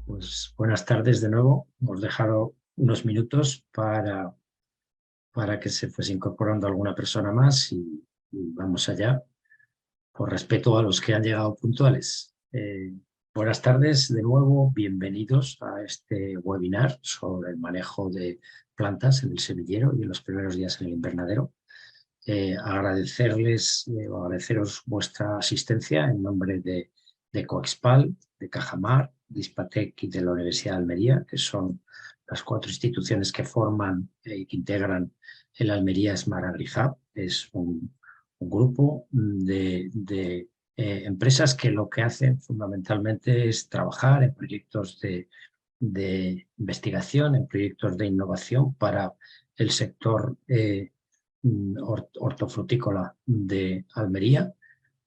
Pues buenas tardes de nuevo. Hemos dejado unos minutos para que se fuese incorporando alguna persona más y vamos allá, por respeto a los que han llegado puntuales. Buenas tardes de nuevo, bienvenidos a este webinar sobre el manejo de plantas en el semillero y en los primeros días en el invernadero. Agradeceros vuestra asistencia en nombre de Coexpal, de Cajamar, de Hispatec y de la Universidad de Almería, que son las 4 instituciones que forman y que integran el Almería Smart Agri Hub. Es un grupo de empresas que lo que hacen fundamentalmente es trabajar en proyectos de investigación, en proyectos de innovación para el sector hortofrutícola de Almería,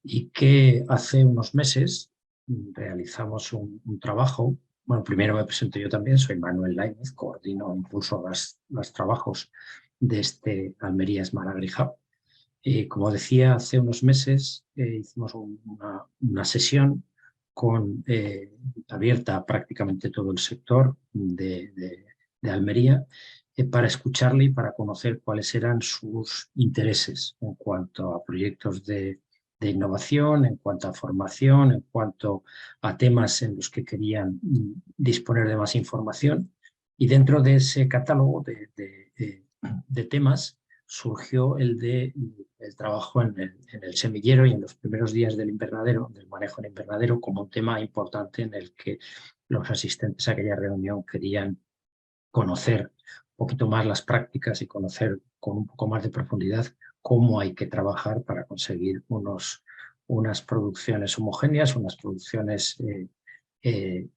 y que hace unos meses realizamos un trabajo. Bueno, primero me presento yo también, soy Manuel Lainez, coordino, impulso los trabajos de este Almería Smart Agri Hub. Como decía, hace unos meses hicimos una sesión abierta a prácticamente todo el sector de Almería, para escucharle y para conocer cuáles eran sus intereses en cuanto a proyectos de innovación, en cuanto a formación, en cuanto a temas en los que querían disponer de más información. Y dentro de ese catálogo de temas surgió el trabajo en el semillero y en los primeros días del invernadero, del manejo en invernadero, como un tema importante en el que los asistentes a aquella reunión querían conocer un poquito más las prácticas y conocer con un poco más de profundidad cómo hay que trabajar para conseguir unas producciones homogéneas, unas producciones de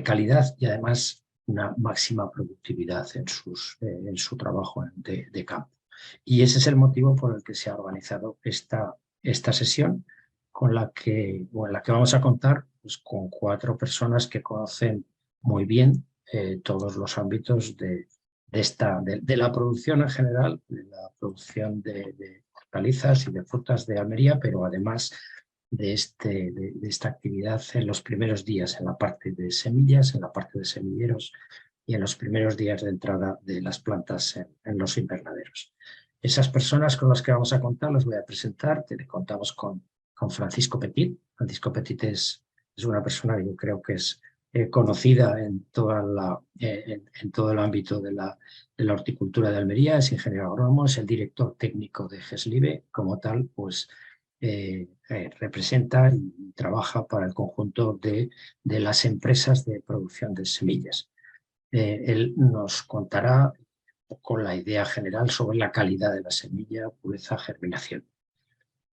calidad y además una máxima productividad en su trabajo de campo. Y ese es el motivo por el que se ha organizado esta sesión, en la que vamos a contar pues, con 4 personas que conocen muy bien todos los ámbitos de la producción en general, de la producción de hortalizas y de frutas de Almería, pero además de esta actividad en los primeros días, en la parte de semillas, en la parte de semilleros y en los primeros días de entrada de las plantas en los invernaderos. Esas personas con las que vamos a contar las voy a presentar. Contamos con Francisco Petit. Francisco Petit es una persona que yo creo que es conocida en todo el ámbito de la horticultura de Almería. Es ingeniero agrónomo, es el director técnico de GESLIVE. Como tal, pues representa y trabaja para el conjunto de las empresas de producción de semillas. Él nos contará con la idea general sobre la calidad de la semilla, pureza, germinación.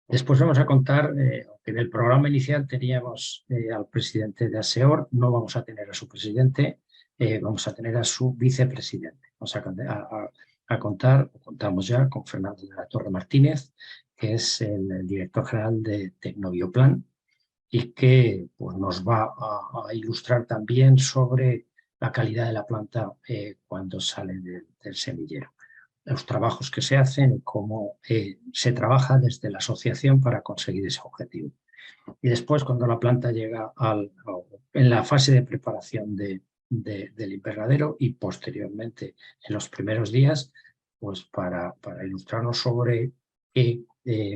Después vamos a contar, aunque en el programa inicial teníamos al presidente de ASEOR, no vamos a tener a su presidente, vamos a tener a su vicepresidente. Vamos a contar, o contamos ya, con Fernando de la Torre Martínez, que es el director general de Tecnobioplan, y que pues, nos va a ilustrar también sobre la calidad de la planta cuando sale del semillero, los trabajos que se hacen y cómo se trabaja desde la asociación para conseguir ese objetivo. Y después, cuando la planta llega en la fase de preparación del invernadero y posteriormente en los primeros días, pues para ilustrarnos sobre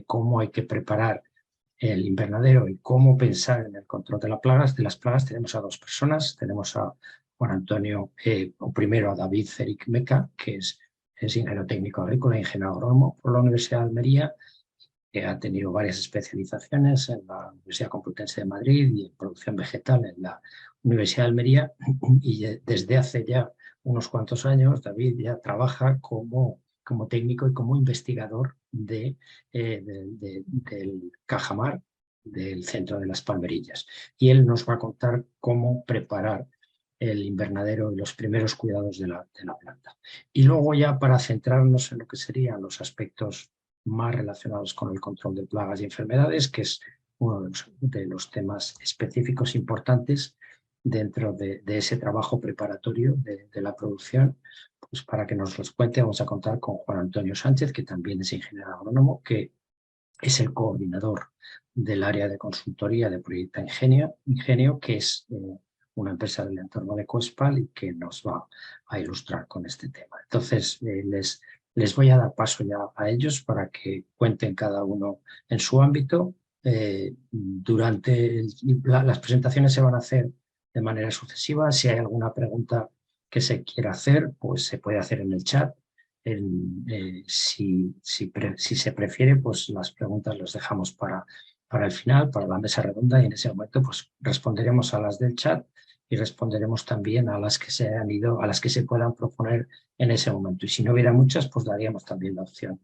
cómo hay que preparar el invernadero y cómo pensar en el control de las plagas, tenemos a 2 personas. Tenemos a Juan Antonio, o primero a David Ceric Meca, que es ingeniero técnico agrícola e ingeniero agrónomo por la Universidad de Almería, que ha tenido varias especializaciones en la Universidad Complutense de Madrid y en producción vegetal en la Universidad de Almería. Y desde hace ya unos cuantos años, David ya trabaja como técnico y como investigador del Cajamar, del Centro de las Palmerillas. Y él nos va a contar cómo preparar el invernadero y los primeros cuidados de la planta. Y luego ya, para centrarnos en lo que serían los aspectos más relacionados con el control de plagas y enfermedades, que es uno de los temas específicos importantes dentro de ese trabajo preparatorio de la producción, pues para que nos los cuente vamos a contar con Juan Antonio Sánchez, que también es ingeniero agrónomo, que es el coordinador del área de consultoría de Proyecta Ingenio, que es una empresa del entorno de Coespal y que nos va a ilustrar con este tema. Entonces, les voy a dar paso ya a ellos para que cuenten cada uno en su ámbito. Las presentaciones se van a hacer de manera sucesiva. Si hay alguna pregunta que se quiera hacer, pues se puede hacer en el chat. Si se prefiere, pues las preguntas las dejamos para el final, para la mesa redonda, y en ese momento pues responderemos a las del chat y responderemos también a las que se han ido, a las que se puedan proponer en ese momento. Y si no hubiera muchas, pues daríamos también la opción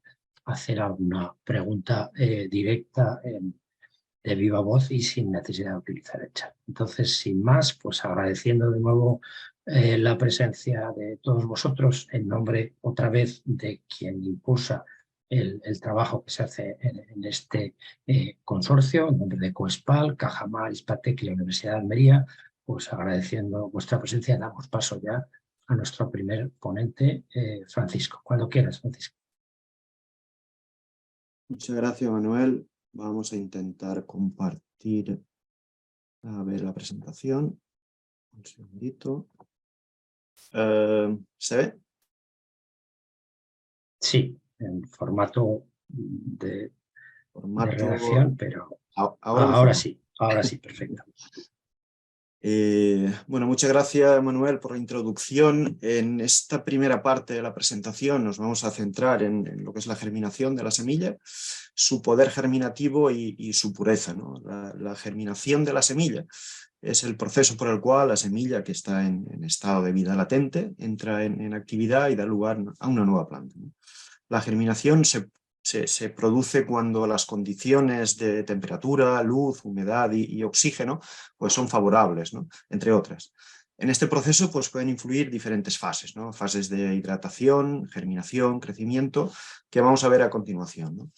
a hacer alguna pregunta directa de viva voz y sin necesidad de utilizar el chat. Entonces, sin más, pues agradeciendo de nuevo la presencia de todos vosotros en nombre otra vez de quien impulsa el trabajo que se hace en este consorcio, en nombre de Coespal, Cajamar, Hispatec y la Universidad de Almería, pues agradeciendo vuestra presencia, damos paso ya a nuestro primer ponente, Francisco. Cuando quieras, Francisco. Muchas gracias, Manuel. Vamos a intentar compartir, a ver, la presentación. Un segundito. ¿Se ve? Sí, en formato de redacción, pero ahora sí, perfecto. Bueno, muchas gracias, Manuel, por la introducción. En esta primera parte de la presentación nos vamos a centrar en lo que es la germinación de la semilla, su poder germinativo y su pureza, ¿no? La germinación de la semilla es el proceso por el cual la semilla, que está en estado de vida latente, entra en actividad y da lugar a una nueva planta, ¿no? La germinación se produce cuando las condiciones de temperatura, luz, humedad y oxígeno pues son favorables, ¿no? Entre otras. En este proceso pues, pueden influir diferentes fases, ¿no? Fases de hidratación, germinación, crecimiento, que vamos a ver a continuación, ¿no?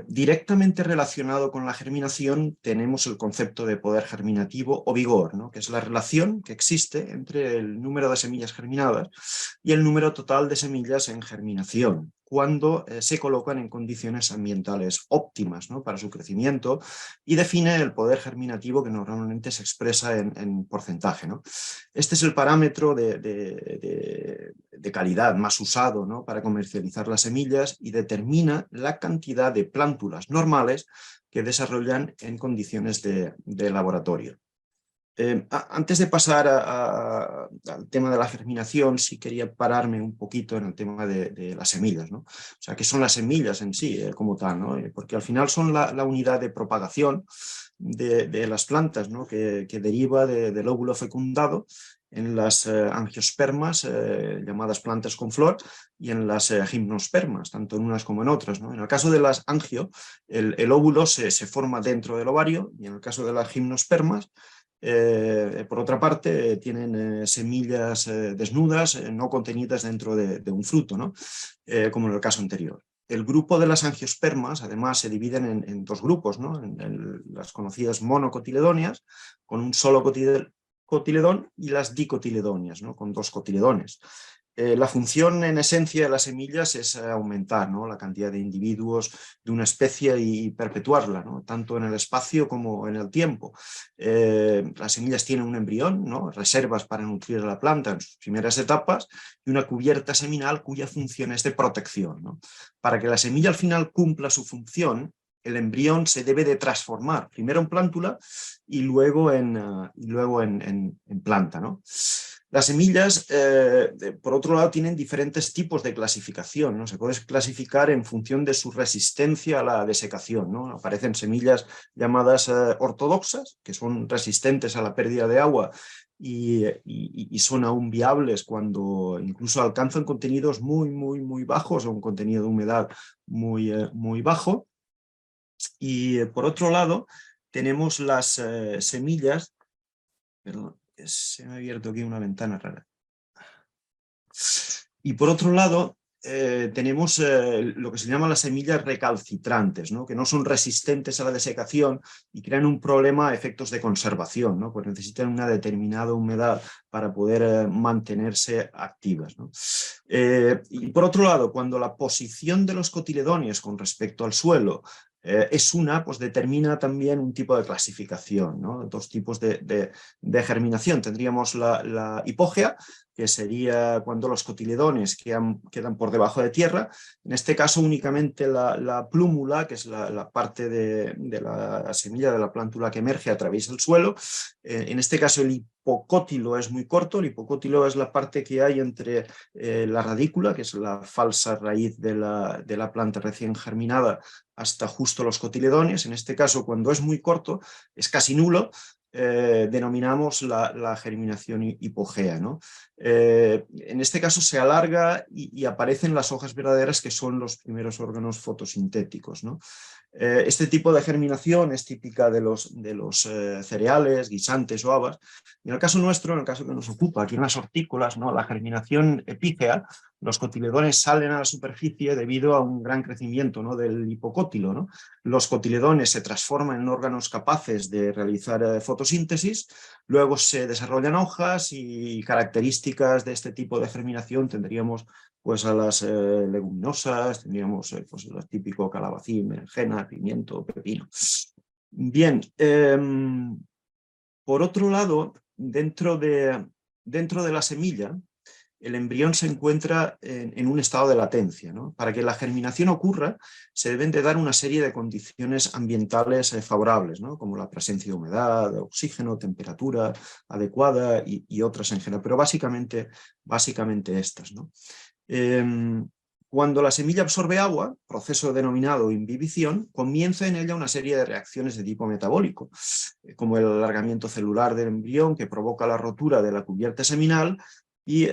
Directamente relacionado con la germinación tenemos el concepto de poder germinativo o vigor, ¿no? Que es la relación que existe entre el número de semillas germinadas y el número total de semillas en germinación, cuando se colocan en condiciones ambientales óptimas, ¿no? Para su crecimiento, y define el poder germinativo que normalmente se expresa en porcentaje, ¿no? Este es el parámetro de calidad más usado, ¿no? Para comercializar las semillas y determina la cantidad de plántulas normales que desarrollan en condiciones de laboratorio. Antes de pasar al tema de la germinación, sí quería pararme un poquito en el tema de las semillas, ¿no? O sea, ¿qué son las semillas en sí, como tal, ¿no? Porque al final son la unidad de propagación de las plantas, ¿no? que deriva del óvulo fecundado en las angiospermas, llamadas plantas con flor, y en las gimnospermas, tanto en unas como en otras, ¿no? En el caso de las angio, el óvulo se forma dentro del ovario, y en el caso de las gimnospermas, por otra parte, tienen semillas desnudas, no contenidas dentro de un fruto, ¿no? Como en el caso anterior. El grupo de las angiospermas, además, se dividen en dos grupos, ¿no? En las conocidas monocotiledonias, con un solo cotiledón, y las dicotiledonias, ¿no? Con dos cotiledones. La función en esencia de las semillas es aumentar, ¿no? La cantidad de individuos de una especie y perpetuarla, ¿no? Tanto en el espacio como en el tiempo. Las semillas tienen un embrión, ¿no? Reservas para nutrir a la planta en sus primeras etapas, y una cubierta seminal cuya función es de protección, ¿no? Para que la semilla al final cumpla su función, el embrión se debe de transformar, primero en plántula y luego en planta, ¿no? Las semillas, por otro lado, tienen diferentes tipos de clasificación, ¿no? Se puede clasificar en función de su resistencia a la desecación, ¿no? Aparecen semillas llamadas ortodoxas, que son resistentes a la pérdida de agua y son aún viables cuando incluso alcanzan contenidos muy bajos, o un contenido de humedad muy bajo. Y por otro lado, tenemos las semillas, perdón, se me ha abierto aquí una ventana rara. Y por otro lado, tenemos lo que se llama las semillas recalcitrantes, ¿no? Que no son resistentes a la desecación y crean un problema a efectos de conservación, ¿no? Pues necesitan una determinada humedad para poder mantenerse activas, ¿no? Y por otro lado, cuando la posición de los cotiledonios con respecto al suelo es una, pues determina también un tipo de clasificación, ¿no? Dos tipos de germinación. Tendríamos la hipógea, que sería cuando los cotiledones quedan por debajo de tierra. En este caso únicamente la plúmula, que es la parte de la semilla de la plántula que emerge, atraviesa el suelo. En este caso el hipocótilo es muy corto. El hipocótilo es la parte que hay entre la radícula, que es la falsa raíz de la planta recién germinada, hasta justo los cotiledones. En este caso, cuando es muy corto, es casi nulo, denominamos la germinación hipogea, ¿no? En este caso se alarga y aparecen las hojas verdaderas, que son los primeros órganos fotosintéticos, ¿no? Este tipo de germinación es típica de los cereales, guisantes o habas. Y en el caso nuestro, en el caso que nos ocupa, aquí en las hortícolas, ¿no? La germinación epígea, los cotiledones salen a la superficie debido a un gran crecimiento, ¿no? Del hipocótilo, ¿no? Los cotiledones se transforman en órganos capaces de realizar fotosíntesis, luego se desarrollan hojas, y características de este tipo de germinación tendríamos pues a las leguminosas, tendríamos pues lo típico: calabacín, berenjena, pimiento, pepino. Bien, por otro lado, dentro de la semilla, el embrión se encuentra en un estado de latencia, ¿no? Para que la germinación ocurra, se deben de dar una serie de condiciones ambientales favorables, ¿no? Como la presencia de humedad, de oxígeno, temperatura adecuada y otras en general, pero básicamente estas, ¿no? Cuando la semilla absorbe agua, proceso denominado imbibición, comienza en ella una serie de reacciones de tipo metabólico, como el alargamiento celular del embrión, que provoca la rotura de la cubierta seminal y,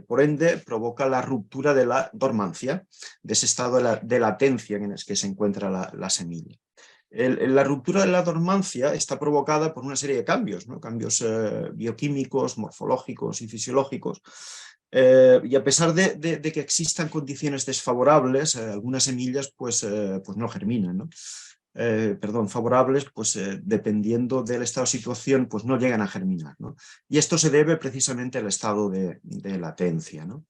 por ende, provoca la ruptura de la dormancia, de ese estado de latencia en el que se encuentra la semilla. La ruptura de la dormancia está provocada por una serie de cambios, ¿no? Cambios bioquímicos, morfológicos y fisiológicos. Y a pesar de que existan condiciones desfavorables, algunas semillas pues no germinan, ¿no? Favorables, pues dependiendo del estado de situación, pues no llegan a germinar, ¿no? Y esto se debe precisamente al estado de latencia, ¿no?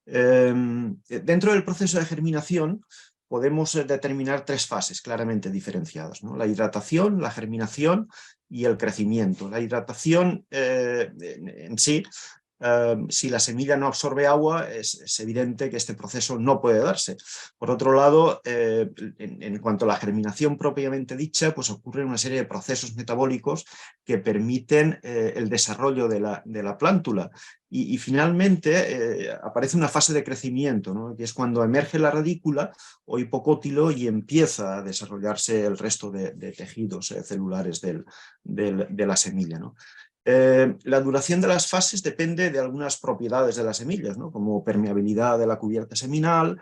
Dentro del proceso de germinación podemos determinar tres fases claramente diferenciadas, ¿no? La hidratación, la germinación y el crecimiento. La hidratación en sí, si la semilla no absorbe agua, es evidente que este proceso no puede darse. Por otro lado, en cuanto a la germinación propiamente dicha, pues ocurren una serie de procesos metabólicos que permiten el desarrollo de la plántula. Y finalmente aparece una fase de crecimiento, ¿no? Que es cuando emerge la radícula o hipocótilo y empieza a desarrollarse el resto de tejidos celulares de la semilla, ¿no? La duración de las fases depende de algunas propiedades de las semillas, ¿no? Como permeabilidad de la cubierta seminal,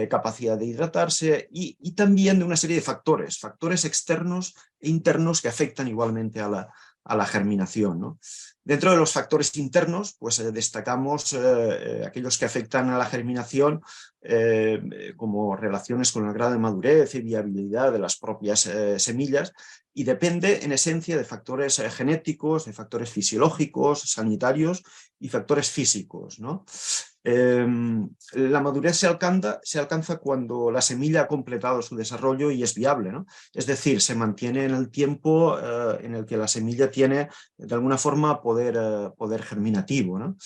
capacidad de hidratarse y también de una serie de factores externos e internos que afectan igualmente a la germinación, ¿no? Dentro de los factores internos, pues destacamos aquellos que afectan a la germinación, como relaciones con el grado de madurez y viabilidad de las propias semillas, y depende en esencia de factores genéticos, de factores fisiológicos, sanitarios y factores físicos, ¿no? La madurez se alcanza cuando la semilla ha completado su desarrollo y es viable, ¿no? Es decir, se mantiene en el tiempo en el que la semilla tiene de alguna forma poder germinativo, ¿no?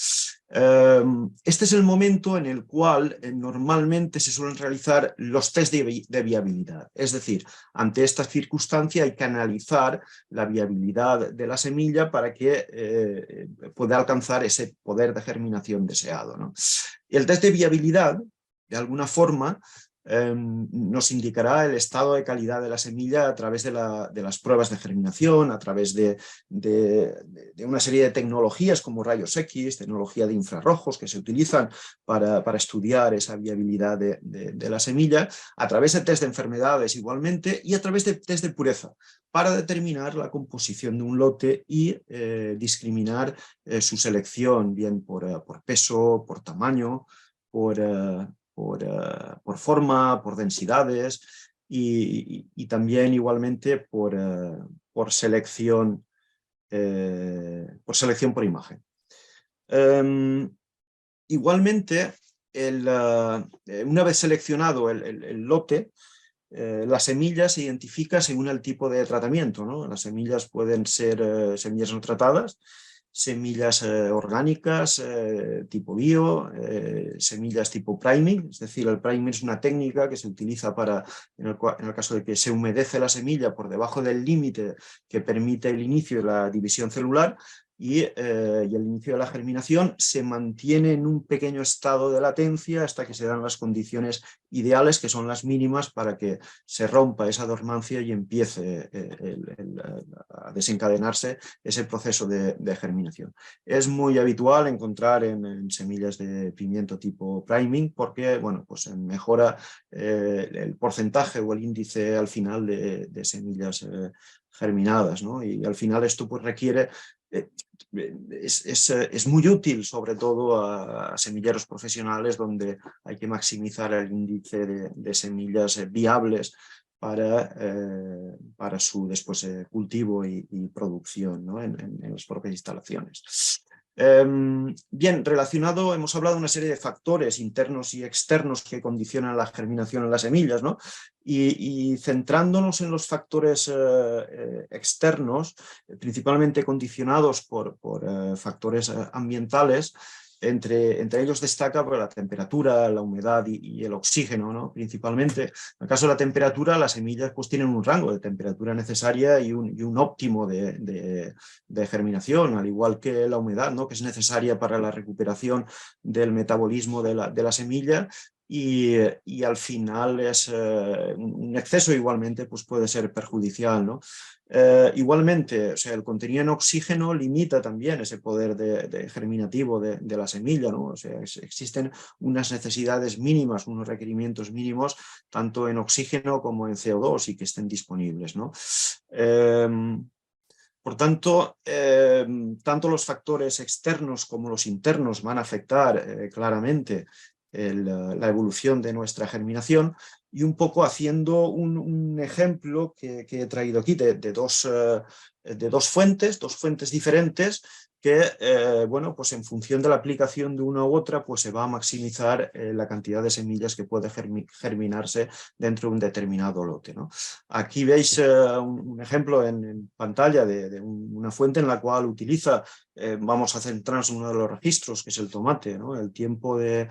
Este es el momento en el cual normalmente se suelen realizar los test de viabilidad. Es decir, ante esta circunstancia hay que analizar la viabilidad de la semilla para que pueda alcanzar ese poder de germinación deseado, ¿no? Y el test de viabilidad, de alguna forma, nos indicará el estado de calidad de la semilla a través de las pruebas de germinación, a través de una serie de tecnologías como rayos X, tecnología de infrarrojos que se utilizan para estudiar esa viabilidad de la semilla, a través de test de enfermedades igualmente y a través de test de pureza, para determinar la composición de un lote y discriminar su selección, bien por peso, por tamaño, por forma, por densidades y también igualmente por selección por imagen. Igualmente, una vez seleccionado el lote, la semilla se identifica según el tipo de tratamiento, ¿no? Las semillas pueden ser semillas no tratadas, semillas orgánicas tipo bio, semillas tipo priming, es decir, el priming es una técnica que se utiliza para, en el caso de que se humedece la semilla por debajo del límite que permite el inicio de la división celular, y el inicio de la germinación se mantiene en un pequeño estado de latencia hasta que se dan las condiciones ideales, que son las mínimas para que se rompa esa dormancia y empiece a desencadenarse ese proceso de germinación. Es muy habitual encontrar en semillas de pimiento tipo priming porque, bueno, pues mejora el porcentaje o el índice al final de semillas germinadas, ¿no? Y al final esto pues requiere es muy útil, sobre todo a semilleros profesionales donde hay que maximizar el índice de semillas viables para su después cultivo y producción, ¿no? en las propias instalaciones. Bien, relacionado, hemos hablado de una serie de factores internos y externos que condicionan la germinación en las semillas, ¿no? Y centrándonos en los factores externos, principalmente condicionados por factores ambientales, entre ellos destaca pues, la temperatura, la humedad y el oxígeno, ¿no? Principalmente. En el caso de la temperatura, las semillas pues, tienen un rango de temperatura necesaria y un óptimo de germinación, al igual que la humedad, ¿no? Que es necesaria para la recuperación del metabolismo de la semilla. Y al final es un exceso igualmente pues puede ser perjudicial, ¿no? Igualmente, o sea, el contenido en oxígeno limita también ese poder de germinativo de la semilla, ¿no? O sea, existen unas necesidades mínimas, unos requerimientos mínimos, tanto en oxígeno como en CO2 y que estén disponibles, ¿no? Por tanto, tanto los factores externos como los internos van a afectar claramente la evolución de nuestra germinación, y un poco haciendo un ejemplo que he traído aquí de dos fuentes diferentes que, bueno, pues en función de la aplicación de una u otra, pues se va a maximizar la cantidad de semillas que puede germinarse dentro de un determinado lote, ¿no? Aquí veis un ejemplo en pantalla de una fuente en la cual utiliza, vamos a centrarnos en uno de los registros, que es el tomate, ¿no? El tiempo de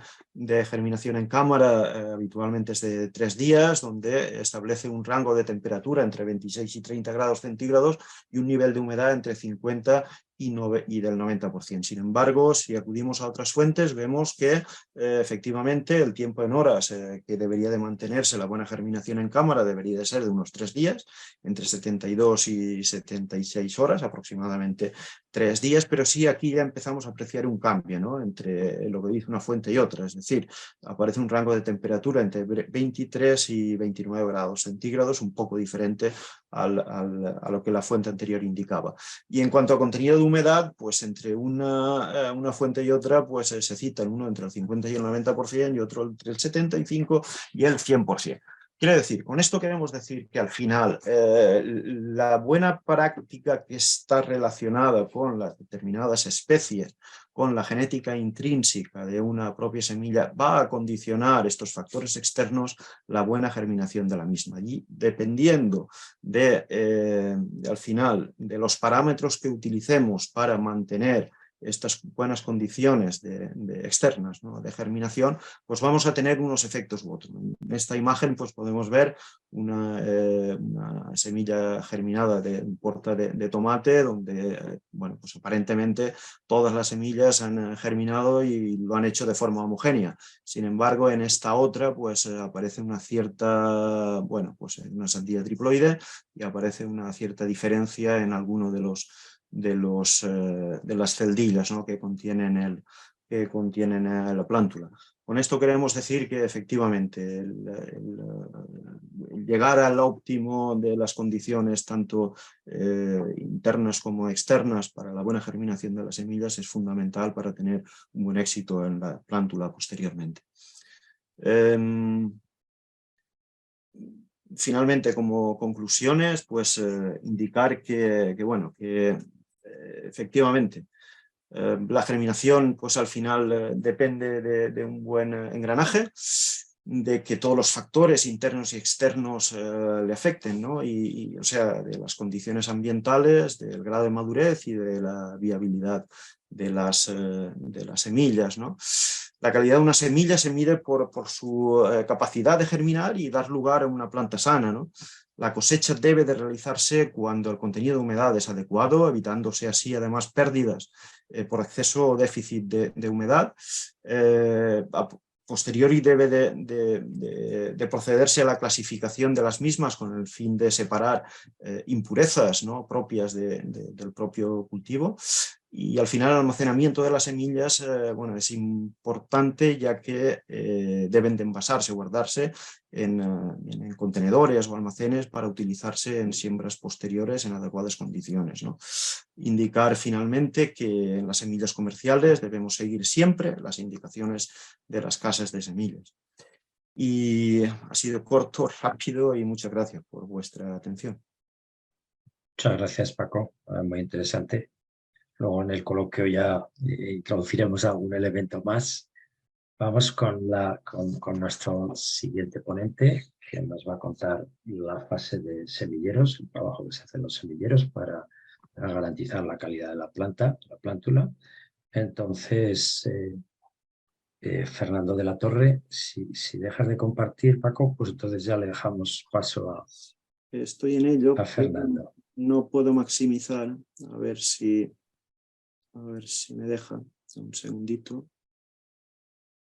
germinación en cámara habitualmente es de 3 días, donde establece un rango de temperatura entre 26 y 30 grados centígrados y un nivel de humedad entre 50 y del 90%. Sin embargo, si acudimos a otras fuentes, vemos que efectivamente el tiempo en horas que debería de mantenerse la buena germinación en cámara debería de ser de unos 3 días, entre 72 y 76 horas, aproximadamente 3 días, pero sí aquí ya empezamos a apreciar un cambio, ¿no? Entre lo que dice una fuente y otra, es decir, aparece un rango de temperatura entre 23 y 29 grados centígrados, un poco diferente a lo que la fuente anterior indicaba. Y en cuanto a contenido de humedad, pues entre una fuente y otra, pues se citan uno entre el 50 y el 90% y otro entre el 75 y el 100%. Quiero decir, con esto queremos decir que al final la buena práctica que está relacionada con las determinadas especies, con la genética intrínseca de una propia semilla, va a condicionar estos factores externos la buena germinación de la misma. Y dependiendo al final de los parámetros que utilicemos para mantener estas buenas condiciones externas, ¿no? De germinación, pues vamos a tener unos efectos u otros. En esta imagen pues podemos ver una semilla germinada de porta de tomate, donde bueno, pues aparentemente todas las semillas han germinado y lo han hecho de forma homogénea. Sin embargo, en esta otra pues aparece una cierta, bueno, pues una sandía triploide, y aparece una cierta diferencia en alguno de las celdillas, ¿no? que contienen la plántula. Con esto queremos decir que efectivamente el llegar al óptimo de las condiciones tanto internas como externas para la buena germinación de las semillas es fundamental para tener un buen éxito en la plántula posteriormente. Finalmente, como conclusiones, pues indicar que efectivamente la germinación pues al final depende de un buen engranaje. de que todos los factores internos y externos le afecten, ¿no? O sea, de las condiciones ambientales, del grado de madurez y de la viabilidad de las semillas, ¿no? La calidad de una semilla se mide por su capacidad de germinar y dar lugar a una planta sana, ¿no? La cosecha debe de realizarse cuando el contenido de humedad es adecuado, evitándose así además pérdidas por exceso o déficit de humedad. Posteriori debe de procederse a la clasificación de las mismas con el fin de separar impurezas, ¿no?, propias del propio cultivo. Y al final el almacenamiento de las semillas bueno, es importante, ya que deben de envasarse, guardarse en contenedores o almacenes para utilizarse en siembras posteriores en adecuadas condiciones, ¿no? Indicar finalmente que en las semillas comerciales debemos seguir siempre las indicaciones de las casas de semillas. Y ha sido corto, rápido y muchas gracias por vuestra atención. Muchas gracias, Paco. Muy interesante. Luego en el coloquio ya introduciremos algún elemento más. Vamos con nuestro siguiente ponente, que nos va a contar la fase de semilleros, el trabajo que se hace en los semilleros para garantizar la calidad de la planta, la plántula. Entonces, Fernando de la Torre, si dejas de compartir, Paco, pues entonces ya le dejamos paso Estoy en ello, a Fernando. no puedo maximizar. A ver si me deja. Un segundito.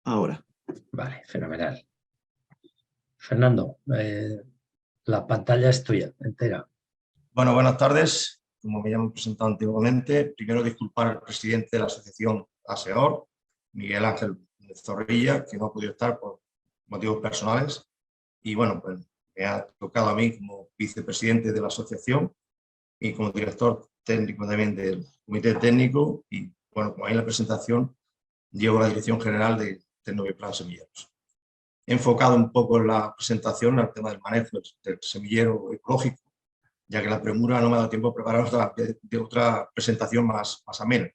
Ahora. Vale, fenomenal. Fernando, la pantalla es tuya, entera. Bueno, buenas tardes. Como me llamo presentado antiguamente, primero disculpar al presidente de la asociación ASEOR, Miguel Ángel Zorrilla, que no ha podido estar por motivos personales. Y bueno, pues me ha tocado a mí como vicepresidente de la asociación y como director técnico también del comité técnico. Y bueno, como ahí en la presentación, llevo la dirección general de Tecnobioplan Semilleros. He enfocado un poco en la presentación al tema del manejo del semillero ecológico, ya que la premura no me ha dado tiempo a preparar otra presentación más amena.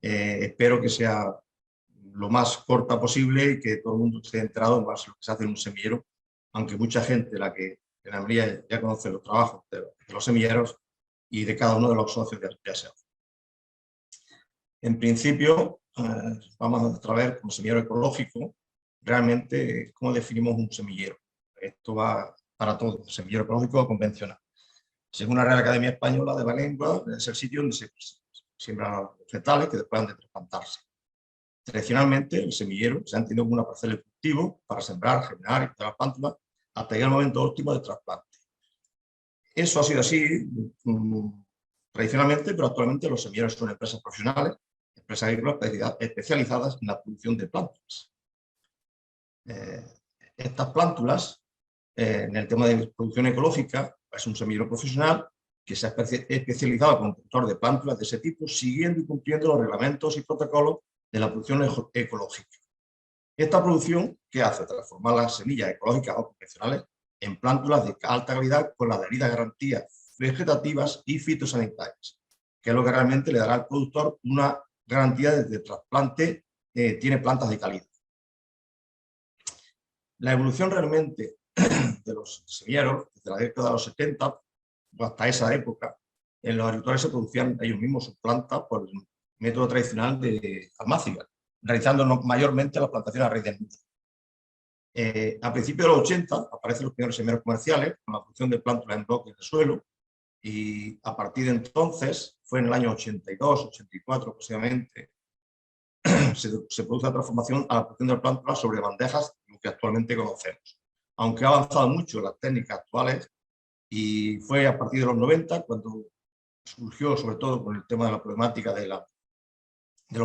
Espero que sea lo más corta posible y que todo el mundo esté enterado en lo que se hace en un semillero, aunque mucha gente, la que en Almería ya conoce los trabajos de los semilleros y de cada uno de los socios de ASEO. En principio, vamos a ver como semillero ecológico, realmente cómo definimos un semillero. Esto va para todo, semillero ecológico o convencional. Según la Real Academia Española de la Lengua, es el sitio donde se siembran vegetales que después han de trasplantarse. Tradicionalmente, el semillero se ha entendido como una parcela de cultivo para sembrar, germinar y instalar plántulas hasta llegar al momento óptimo de trasplante. Eso ha sido así tradicionalmente, pero actualmente los semilleros son empresas profesionales, empresas agrícolas especializadas en la producción de plántulas. Estas plántulas, en el tema de producción ecológica, es un semillero profesional que se ha especializado como productor de plántulas de ese tipo, siguiendo y cumpliendo los reglamentos y protocolos de la producción ecológica. Esta producción, ¿qué hace? Transformar las semillas ecológicas o convencionales en plántulas de alta calidad con las debidas garantías vegetativas y fitosanitarias, que es lo que realmente le dará al productor una garantía de trasplante, tiene plantas de calidad. La evolución realmente de los semilleros, desde la década de los 70 hasta esa época, en los agricultores se producían ellos mismos sus plantas por el método tradicional de almáciga, realizando mayormente las plantaciones a raíz del musgo. A principios de los 80 aparecen los primeros semilleros comerciales con la producción de plántulas en bloques de suelo, y a partir de entonces, fue en el año 82, 84 aproximadamente, se produce la transformación a la producción de plántulas sobre bandejas, lo que actualmente conocemos. Aunque ha avanzado mucho las técnicas actuales, y fue a partir de los 90 cuando surgió, sobre todo con el tema de la problemática de las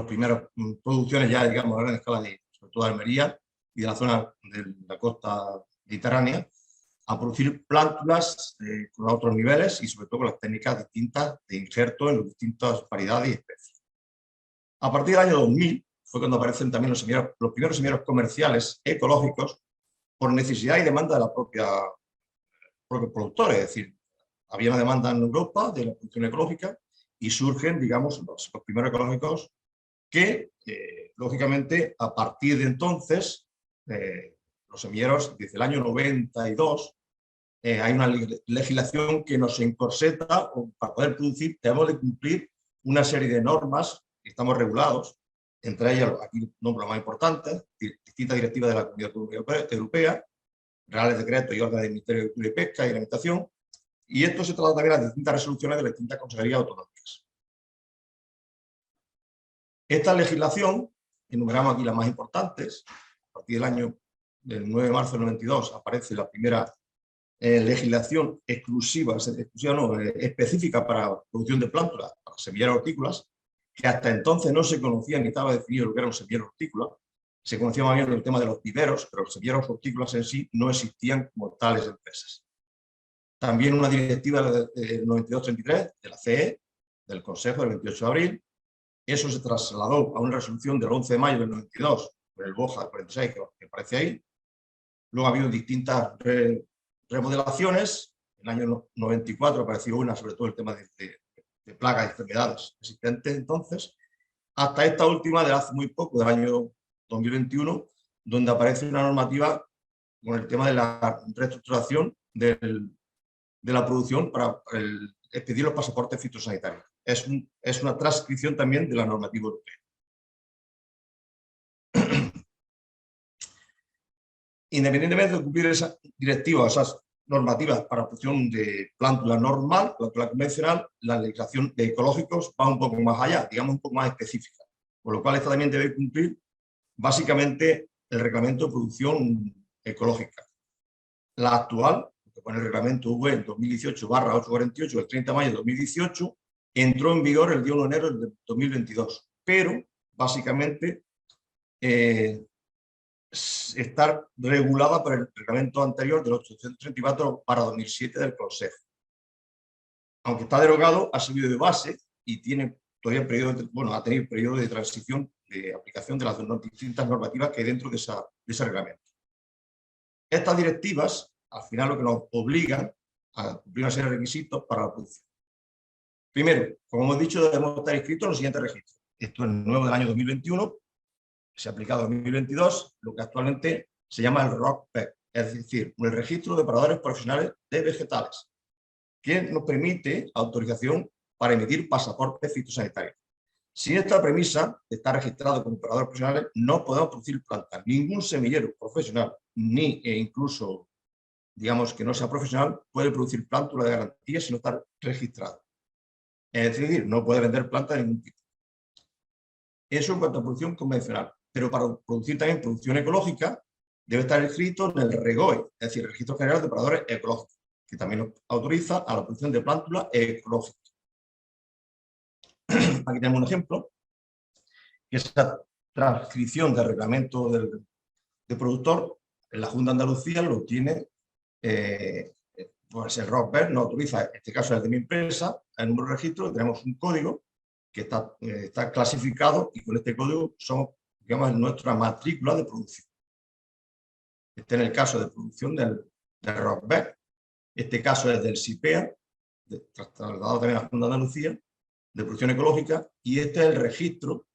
primeras producciones ya, digamos, a gran escala, sobre todo de Almería y de la zona de la costa mediterránea, a producir plántulas con otros niveles y sobre todo con las técnicas distintas de injerto en las distintas variedades y especies. A partir del año 2000 fue cuando aparecen también los primeros semilleros comerciales ecológicos por necesidad y demanda de la propios productores. Es decir, había una demanda en Europa de la producción ecológica y surgen, digamos, los primeros ecológicos que, lógicamente, a partir de entonces los semilleros desde el año 92, hay una legislación que nos encorseta, o para poder producir tenemos de cumplir una serie de normas, estamos regulados, entre ellas, aquí nombro las más importantes, distintas directivas de la Comunidad Europea, reales decretos y órdenes del Ministerio de Agricultura y Pesca y Alimentación, y esto se trata también de las distintas resoluciones de las distintas consejerías autonómicas. Esta legislación, enumeramos aquí las más importantes, a partir del 9 de marzo del 92 aparece la primera legislación específica para producción de plántulas, para semilleros hortícolas, que hasta entonces no se conocía ni estaba definido lo que era un semillero hortícola. Se conocía más bien el tema de los viveros, pero los semilleros hortícolas en sí no existían como tales empresas. También una directiva del 92-33 de la CE, del Consejo del 28 de abril. Eso se trasladó a una resolución del 11 de mayo del 92, con el BOJA 46 que aparece ahí. Luego ha habido distintas remodelaciones. En el año 94 apareció una, sobre todo el tema de plagas y enfermedades existentes entonces, hasta esta última de hace muy poco, del año 2021, donde aparece una normativa con el tema de la reestructuración de la producción para expedir los pasaportes fitosanitarios. Es una transcripción también de la normativa europea. Independientemente de cumplir esas directivas, esas normativas para producción de plántula normal, plántula convencional, la legislación de ecológicos va un poco más allá, digamos un poco más específica, por lo cual esta también debe cumplir básicamente el reglamento de producción ecológica. La actual, que pone el reglamento UE 2018/848 del 30 de mayo de 2018, entró en vigor el día 1 de enero de 2022, pero básicamente estar regulada por el reglamento anterior del 834/2007 del Consejo. Aunque está derogado, ha servido de base y tiene todavía ha tenido periodo de transición de aplicación de las distintas normativas que hay dentro de ese reglamento. Estas directivas, al final, lo que nos obligan a cumplir una serie de requisitos para la producción. Primero, como hemos dicho, debemos estar inscritos en los siguientes registros. Esto es nuevo del año 2021, se ha aplicado en 2022, lo que actualmente se llama el ROCPEC, es decir, el Registro de Paradores Profesionales de Vegetales, que nos permite autorización para emitir pasaportes fitosanitarios. Sin esta premisa de estar registrado como paradores profesionales, no podemos producir plantas. Ningún semillero profesional, e incluso, digamos, que no sea profesional, puede producir plántula de garantía si no está registrado. Es decir, no puede vender plantas de ningún tipo. Eso en cuanto a producción convencional. Pero para producir también producción ecológica, debe estar inscrito en el REGOE, es decir, el Registro General de Paradores Ecológicos, que también nos autoriza a la producción de plántula ecológica. Aquí tenemos un ejemplo, que es la transcripción del reglamento de productor. En la Junta de Andalucía lo tiene, pues el ROCPEC nos autoriza, en este caso es de mi empresa, el número de registro, tenemos un código que está clasificado y con este código somos, digamos, nuestra matrícula de producción. Este es el caso de producción del ROCPEC. Este caso es del SIPEA, trasladado también a la Junta de Andalucía, de producción ecológica, y este es el registro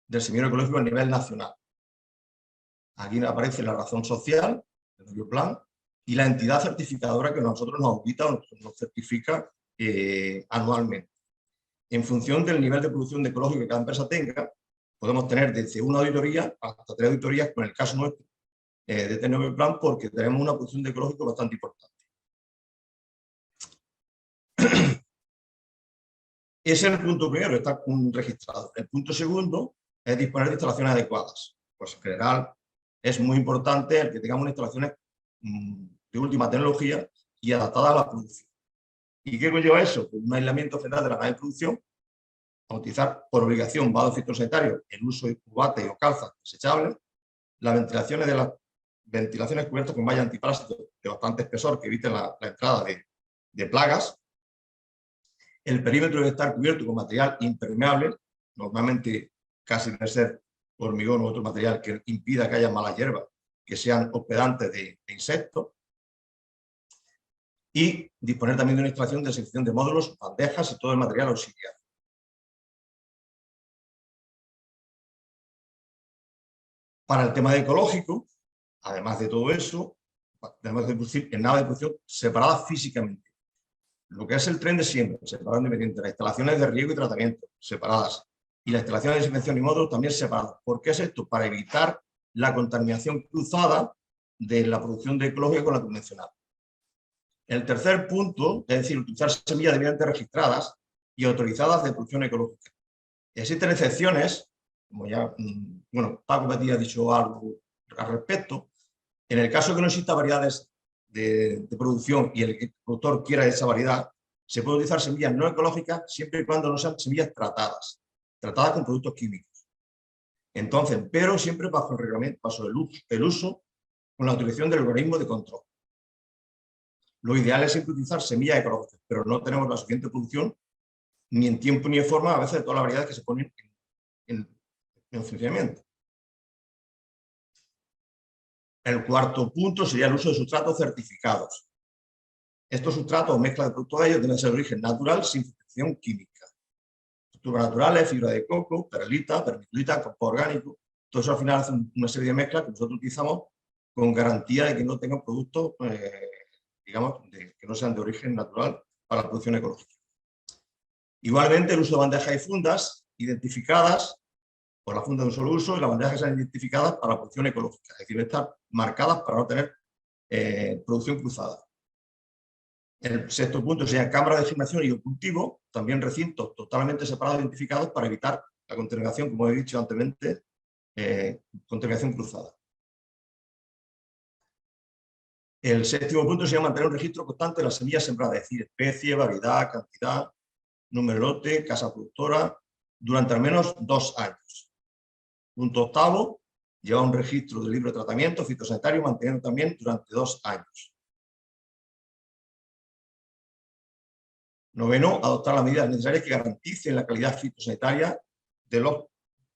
del semillero ecológico a nivel nacional. Aquí aparece la razón social, el medio plan, y la entidad certificadora que nosotros nos audita o nos certifica anualmente. En función del nivel de producción de ecológico que cada empresa tenga, podemos tener desde una auditoría hasta 3 auditorías, con el caso nuestro de este nuevo plan, porque tenemos una producción de ecológico bastante importante. Ese es el punto primero, está registrado. El punto segundo es disponer de instalaciones adecuadas. Pues en general es muy importante el que tengamos instalaciones de última tecnología y adaptadas a la producción. ¿Y qué conlleva eso? Pues un aislamiento central de la cadena de producción, a utilizar por obligación vados fitosanitarios en uso de cubates o calzas desechables, las ventilaciones cubiertas con malla antiparásito de bastante espesor que eviten la entrada de plagas. El perímetro debe estar cubierto con material impermeable, normalmente casi debe ser hormigón u otro material que impida que haya malas hierbas, que sean hospedantes de insectos. Y disponer también de una instalación de sección de módulos, bandejas y todo el material auxiliar. Para el tema de ecológico, Además de todo eso, tenemos que producir en naves de producción separadas físicamente. Lo que es el tren de siembra, separado independiente, las instalaciones de riego y tratamiento, separadas, y las instalaciones de desinfección y módulos también separadas. ¿Por qué es esto? Para evitar la contaminación cruzada de la producción de ecológica con la convencional. El tercer punto, es decir, utilizar semillas debidamente registradas y autorizadas de producción ecológica. Existen excepciones, como ya, bueno, Paco Petit ha dicho algo al respecto. En el caso que no exista variedades de producción y el productor quiera esa variedad, se puede utilizar semillas no ecológicas siempre y cuando no sean semillas tratadas con productos químicos. Entonces, pero siempre bajo el reglamento, bajo el uso con la utilización del organismo de control. Lo ideal es siempre utilizar semillas ecológicas, pero no tenemos la suficiente producción ni en tiempo ni en forma, a veces, de todas las variedades que se ponen en funcionamiento. El cuarto punto sería el uso de sustratos certificados. Estos sustratos o mezclas de productos de ellos deben ser de origen natural sin infección química. Estructuras naturales, fibra de coco, perlita, vermiculita, compost orgánico. Todo eso al final hace una serie de mezclas que nosotros utilizamos con garantía de que no tengan productos, digamos, que no sean de origen natural para la producción ecológica. Igualmente, el uso de bandejas y fundas identificadas por la funda de un solo uso y las bandejas que sean identificadas para la producción ecológica, es decir, están marcadas para no tener producción cruzada. El sexto punto sería cámara de germinación y cultivo, también recintos totalmente separados e identificados para evitar la contaminación, como he dicho anteriormente, contaminación cruzada. El séptimo punto sería mantener un registro constante de las semillas sembradas, es decir, especie, variedad, cantidad, número de lote, casa productora, durante al menos 2 años. Punto octavo, llevar un registro del libro de tratamiento fitosanitario, manteniendo también durante 2 años. Noveno, adoptar las medidas necesarias que garanticen la calidad fitosanitaria de los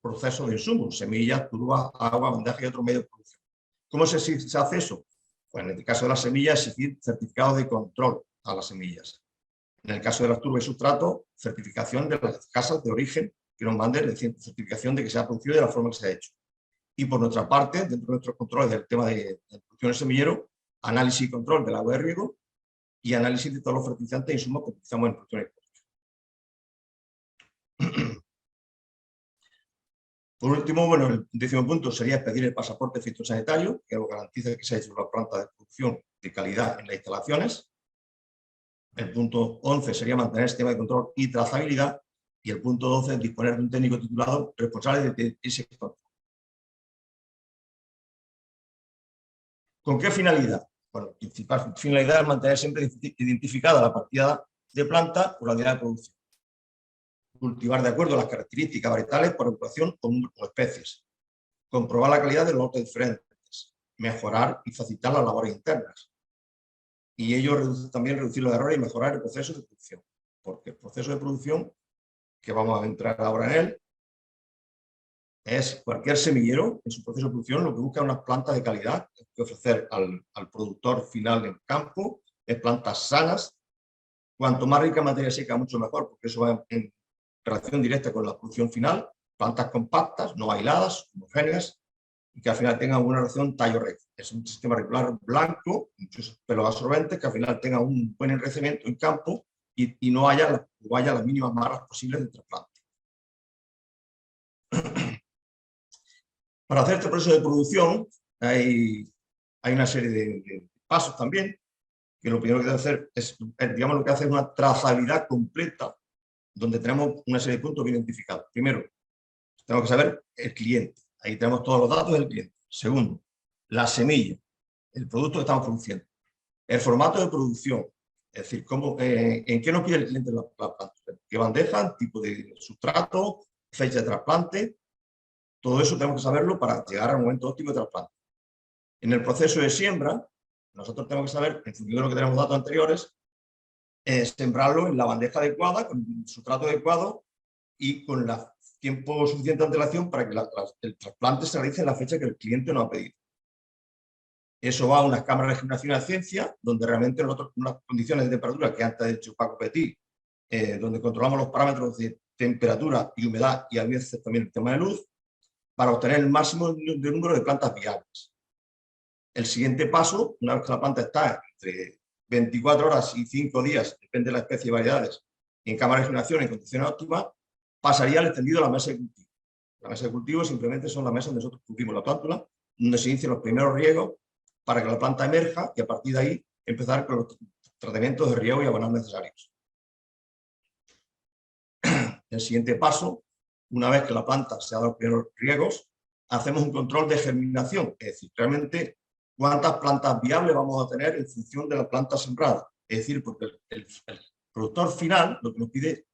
procesos de insumos, semillas, turbas, agua, bandejas y otros medios de producción. ¿Cómo se hace eso? Pues en el caso de las semillas, exigir certificados de control a las semillas. En el caso de las turbas y sustratos, certificación de las casas de origen que nos manden certificación de que se ha producido de la forma que se ha hecho. Y por nuestra parte, dentro de nuestros controles del tema de producción de semillero, análisis y control del agua de riego y análisis de todos los fertilizantes e insumos que utilizamos en producción ecológica. Por último, bueno, el 10º punto sería pedir el pasaporte fitosanitario, que lo garantice que se ha hecho una planta de producción de calidad en las instalaciones. El punto 11 sería mantener el sistema de control y trazabilidad. Y el punto 12 es disponer de un técnico titulado responsable de ese control. ¿Con qué finalidad? Bueno, la principal finalidad es mantener siempre identificada la partida de planta por la unidad de producción. Cultivar de acuerdo a las características varietales por agrupación o especies. Comprobar la calidad de los lotes diferentes. Mejorar y facilitar las labores internas. Y ello también reducir los errores y mejorar el proceso de producción. Porque el proceso de producción, que vamos a entrar ahora en él, es cualquier semillero en su proceso de producción lo que busca es unas plantas de calidad que ofrecer al productor final del campo, es plantas sanas. Cuanto más rica en materia seca, mucho mejor, porque eso va en relación directa con la producción final. Plantas compactas, no aisladas, homogéneas, y que al final tengan una relación tallo-raíz. Es un sistema radicular blanco, muchos pelos absorbentes, que al final tenga un buen enraizamiento en campo y no haya las mínimas marras posibles de trasplante. Para hacer este proceso de producción hay una serie de pasos también, que lo primero que debe hacer es, digamos, lo que hace es una trazabilidad completa, donde tenemos una serie de puntos bien identificados. Primero, tenemos que saber el cliente. Ahí tenemos todos los datos del cliente. Segundo, la semilla, el producto que estamos produciendo. El formato de producción, es decir, en qué nos pide el cliente la planta. ¿Qué bandeja, tipo de sustrato, fecha de trasplante? Todo eso tenemos que saberlo para llegar al momento óptimo de trasplante. En el proceso de siembra, nosotros tenemos que saber, en función de lo que tenemos datos anteriores, sembrarlo en la bandeja adecuada, con el sustrato adecuado y con el tiempo suficiente de antelación para que el trasplante se realice en la fecha que el cliente nos ha pedido. Eso va a unas cámaras de germinación a ciencia, donde realmente nosotros, unas condiciones de temperatura que antes ha dicho Paco Petit, donde controlamos los parámetros de temperatura y humedad y a veces también el tema de luz, para obtener el máximo de número de plantas viables. El siguiente paso, una vez que la planta está entre 24 horas y 5 días, depende de la especie y variedades, en cámara de germinación en condiciones óptimas, pasaría al extendido a la mesa de cultivo. La mesa de cultivo simplemente son las mesas donde nosotros cultivamos la plántula, donde se inician los primeros riegos para que la planta emerja y a partir de ahí empezar con los tratamientos de riego y abonos necesarios. El siguiente paso, una vez que la planta se ha dado los primeros riegos, hacemos un control de germinación, es decir, realmente cuántas plantas viables vamos a tener en función de la planta sembrada. Es decir, porque el productor final lo que nos pide,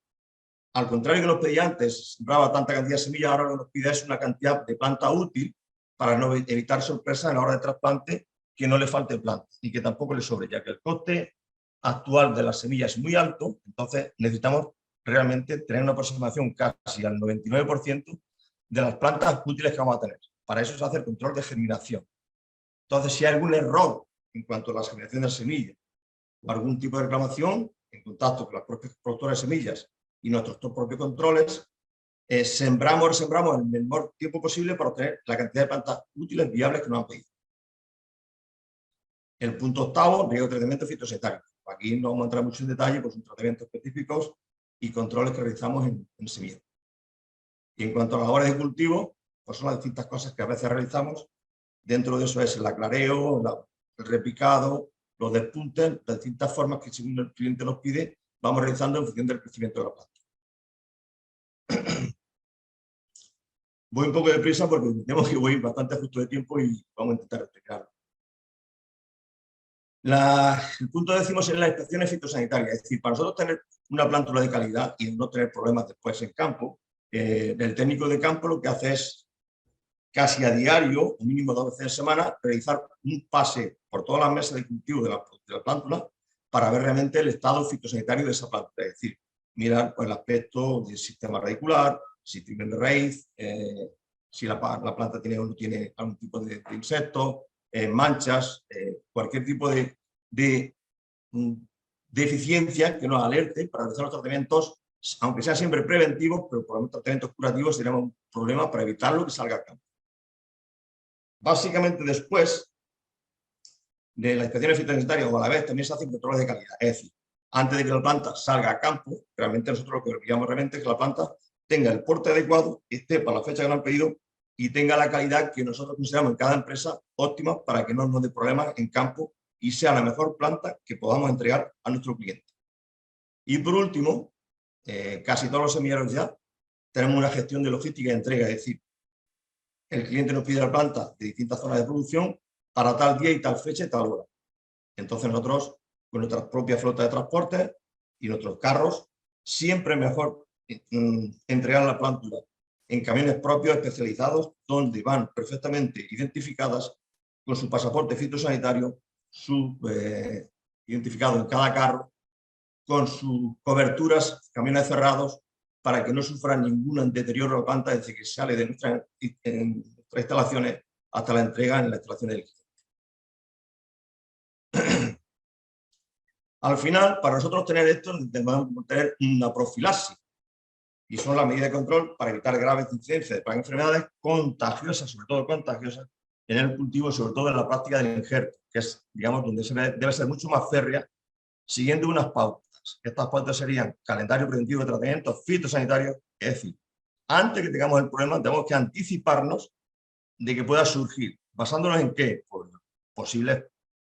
al contrario que nos pedía antes, sembraba tanta cantidad de semillas, ahora lo que nos pide es una cantidad de planta útil para no evitar sorpresas a la hora de trasplante, que no le falte planta y que tampoco le sobre, ya que el coste actual de la semilla es muy alto, entonces necesitamos realmente tener una aproximación casi al 99% de las plantas útiles que vamos a tener. Para eso se hace el control de germinación. Entonces, si hay algún error en cuanto a la germinación de la semilla o algún tipo de reclamación, en contacto con las propias productoras de semillas y nuestros propios controles, sembramos o resembramos en el menor tiempo posible para obtener la cantidad de plantas útiles viables que nos han pedido. El punto octavo, riego de tratamiento fitosanitario. Aquí no vamos a entrar mucho en detalle, pues son tratamientos específicos y controles que realizamos en semilla. Y en cuanto a las labores de cultivo, pues son las distintas cosas que a veces realizamos. Dentro de eso es el aclareo, el repicado, los despuntes, las distintas formas que según el cliente nos pide, vamos realizando en función del crecimiento de la planta. Voy un poco deprisa porque tenemos que voy bastante justo de tiempo y vamos a intentar explicarlo. El punto décimo es las inspecciones fitosanitarias. Es decir, para nosotros tener una plántula de calidad y no tener problemas después en campo, el técnico de campo lo que hace es casi a diario, o mínimo 2 veces a la semana, realizar un pase por todas las mesas de cultivo de la plántula para ver realmente el estado fitosanitario de esa planta. Es decir, mirar pues, el aspecto del sistema radicular, si tiene raíz, si la planta tiene o no tiene algún tipo de insecto, manchas, cualquier tipo de deficiencia que nos alerte para realizar los tratamientos, aunque sean siempre preventivos, pero por los tratamientos curativos tenemos un problema para evitarlo que salga a campo. Básicamente después de las inspecciones fitosanitarias o a la vez también se hacen controles de calidad. Es decir, antes de que la planta salga a campo, realmente nosotros lo que queremos realmente es que la planta tenga el porte adecuado, esté para la fecha que nos han pedido y tenga la calidad que nosotros consideramos en cada empresa óptima para que no nos dé problemas en campo y sea la mejor planta que podamos entregar a nuestro cliente. Y por último, casi todos los semilleros ya tenemos una gestión de logística y entrega, es decir, el cliente nos pide la planta de distintas zonas de producción para tal día y tal fecha y tal hora. Entonces nosotros, con nuestra propia flota de transporte y nuestros carros, siempre mejor entregar la plántula en camiones propios especializados donde van perfectamente identificadas con su pasaporte fitosanitario, su identificado en cada carro, con sus coberturas, camiones cerrados, para que no sufra ningún deterioro la planta desde que sale de nuestras instalaciones hasta la entrega en las instalaciones del cliente. Al final, para nosotros tener esto, tenemos que tener una profilaxis, y son las medidas de control para evitar graves incidencias de plagas enfermedades contagiosas, sobre todo contagiosas, en el cultivo y sobre todo en la práctica del injerto, que es, digamos, donde debe ser mucho más férrea, siguiendo unas pautas. Estas pautas serían calendario preventivo de tratamientos fitosanitarios, es decir, antes que tengamos el problema tenemos que anticiparnos de que pueda surgir, basándonos en qué, pues, posibles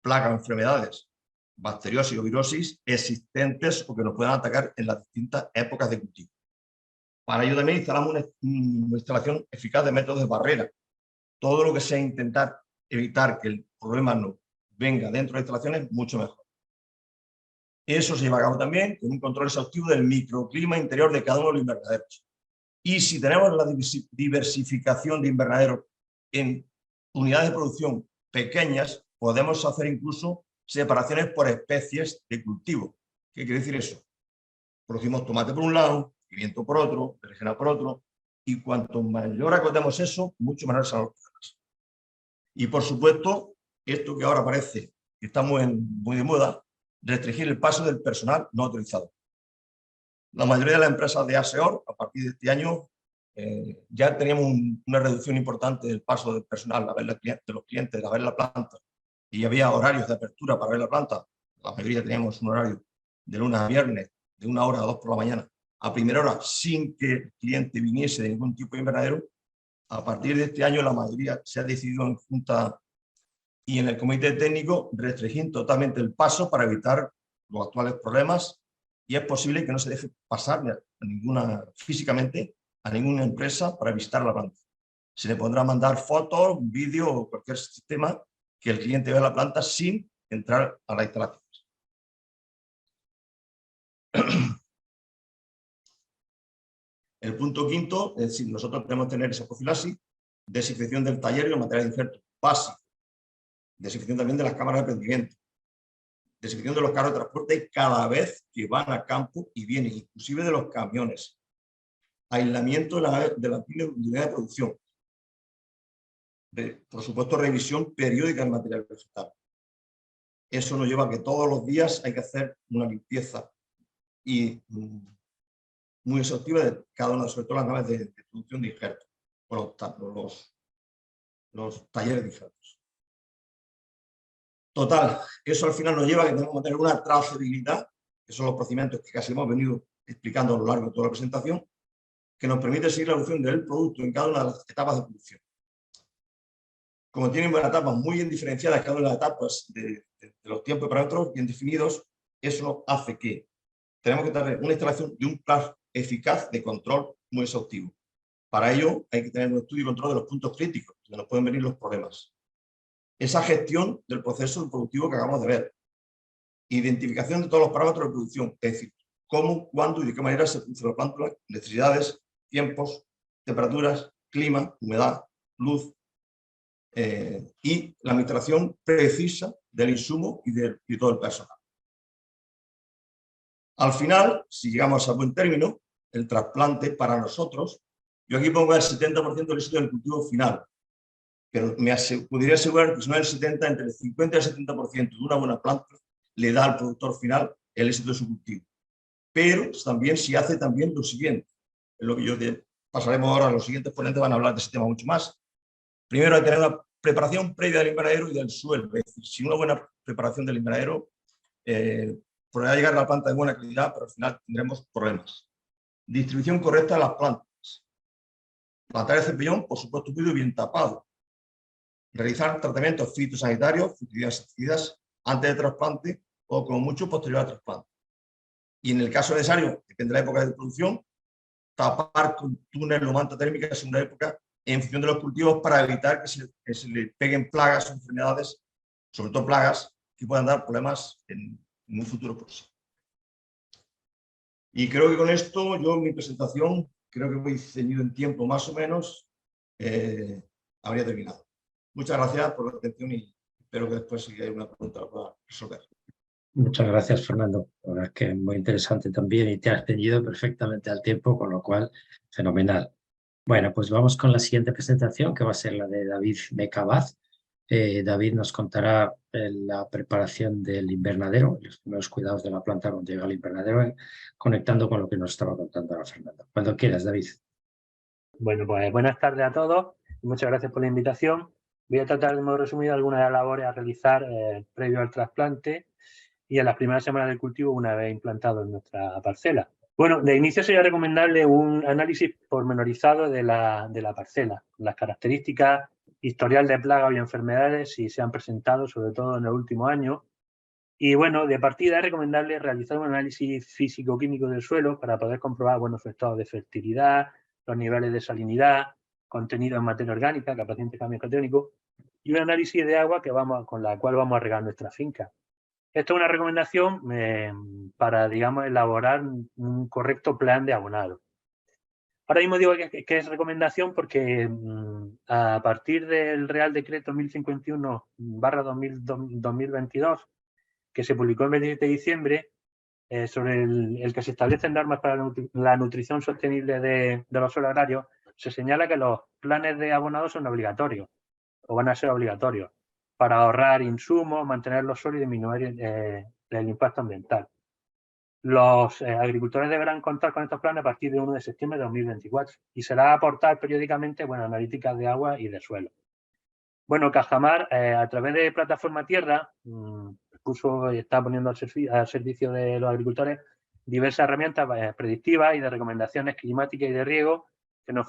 plagas o enfermedades, bacteriosis o virosis existentes o que nos puedan atacar en las distintas épocas de cultivo. Para ello también instalamos una instalación eficaz de métodos de barrera. Todo lo que sea intentar evitar que el problema no venga dentro de instalaciones, mucho mejor. Eso se lleva a cabo también con un control exhaustivo del microclima interior de cada uno de los invernaderos. Y si tenemos la diversificación de invernaderos en unidades de producción pequeñas, podemos hacer incluso separaciones por especies de cultivo. ¿Qué quiere decir eso? Producimos tomate por un lado, pimiento por otro, berenjena por otro, y cuanto mayor acotemos eso, mucho menor serán los problemas. Y por supuesto, esto que ahora parece que está muy de moda, restringir el paso del personal no autorizado. La mayoría de las empresas de ASEOR, a partir de este año, ya teníamos una reducción importante del paso del personal a ver de los clientes, a ver la planta, y había horarios de apertura para ver la planta. La mayoría teníamos un horario de lunes a viernes, de 1 hora a 2 por la mañana, a primera hora, sin que el cliente viniese de ningún tipo de invernadero. A partir de este año, la mayoría se ha decidido en junta y en el comité técnico restringir totalmente el paso para evitar los actuales problemas, y es posible que no se deje pasar físicamente a ninguna empresa para visitar la planta. Se le podrá mandar fotos, vídeos o cualquier sistema que el cliente vea la planta sin entrar a la instalación. El punto quinto, es decir, nosotros tenemos que tener esa profilaxis, desinfección del taller y los materiales de injerto básico, desinfección también de las cámaras de prendimiento, desinfección de los carros de transporte cada vez que van a campo y vienen, inclusive de los camiones, aislamiento de la unidad de producción, por supuesto revisión periódica del material vegetal. Eso nos lleva a que todos los días hay que hacer una limpieza y muy exhaustiva de cada una, sobre todo las naves de producción de injertos, los talleres de injertos. Total, eso al final nos lleva a que tenemos que tener una trazabilidad, que son los procedimientos que casi hemos venido explicando a lo largo de toda la presentación, que nos permite seguir la evolución del producto en cada una de las etapas de producción. Como tienen etapas muy bien diferenciadas, cada una de las etapas de los tiempos y parámetros bien definidos, eso hace que tenemos que tener una instalación de un plan eficaz de control muy exhaustivo. Para ello hay que tener un estudio y control de los puntos críticos, donde nos pueden venir los problemas. Esa gestión del proceso productivo que acabamos de ver. Identificación de todos los parámetros de producción, es decir, cómo, cuándo y de qué manera se producen las plantas, necesidades, tiempos, temperaturas, clima, humedad, luz, y la administración precisa del insumo y de todo el personal. Al final, si llegamos a buen término, el trasplante para nosotros, yo aquí pongo el 70% del éxito del cultivo final, pero podría asegurar que si no el 70%, entre el 50 y el 70% de una buena planta le da al productor final el éxito de su cultivo. Pero también si hace también lo siguiente, es lo que pasaremos ahora, los siguientes ponentes van a hablar de ese tema mucho más. Primero hay que tener una preparación previa del invernadero y del suelo, es decir, sin una buena preparación del invernadero, podrá llegar a la planta de buena calidad, pero al final tendremos problemas. Distribución correcta de las plantas. Plantar el cepillón, por supuesto, y bien tapado. Realizar tratamientos fitosanitarios, fungicidas antes del trasplante o como mucho posterior al trasplante. Y en el caso necesario, depende de la época de producción, tapar con túnel o manta térmica en segunda época en función de los cultivos para evitar que se le peguen plagas o enfermedades, sobre todo plagas que puedan dar problemas en un futuro próximo. Y creo que con esto yo en mi presentación, creo que voy ceñido en tiempo más o menos, habría terminado. Muchas gracias por la atención y espero que después si hay una pregunta la pueda resolver. Muchas gracias, Fernando. La verdad es que es muy interesante también y te has ceñido perfectamente al tiempo, con lo cual, fenomenal. Bueno, pues vamos con la siguiente presentación, que va a ser la de David Mecabaz. David nos contará la preparación del invernadero, los primeros cuidados de la planta cuando llega al invernadero, conectando con lo que nos estaba contando ahora Fernando. Cuando quieras, David. Bueno, pues buenas tardes a todos y muchas gracias por la invitación. Voy a tratar de modo resumido algunas de las labores a realizar previo al trasplante y en las primeras semanas del cultivo una vez implantado en nuestra parcela. Bueno, de inicio sería recomendable un análisis pormenorizado de la parcela, las características, historial de plagas y enfermedades si se han presentado, sobre todo en el último año. Y bueno, de partida es recomendable realizar un análisis físico-químico del suelo para poder comprobar su estado de fertilidad, los niveles de salinidad, contenido en materia orgánica, capacidad de cambio catónico, y un análisis de agua con la cual vamos a regar nuestra finca. Esto es una recomendación para, digamos, elaborar un correcto plan de abonado. Ahora mismo digo que es recomendación porque a partir del Real Decreto 1051/2022, que se publicó el 27 de diciembre, sobre el que se establecen normas para la nutrición sostenible de los suelos agrarios, se señala que los planes de abonado son obligatorios, o van a ser obligatorios, para ahorrar insumos, mantener los suelos y disminuir el impacto ambiental. Los agricultores deberán contar con estos planes a partir de 1 de septiembre de 2024 y será aportar periódicamente analíticas de agua y de suelo. Bueno, Cajamar, a través de Plataforma Tierra, puso y está poniendo al servicio de los agricultores diversas herramientas predictivas y de recomendaciones climáticas y de riego que nos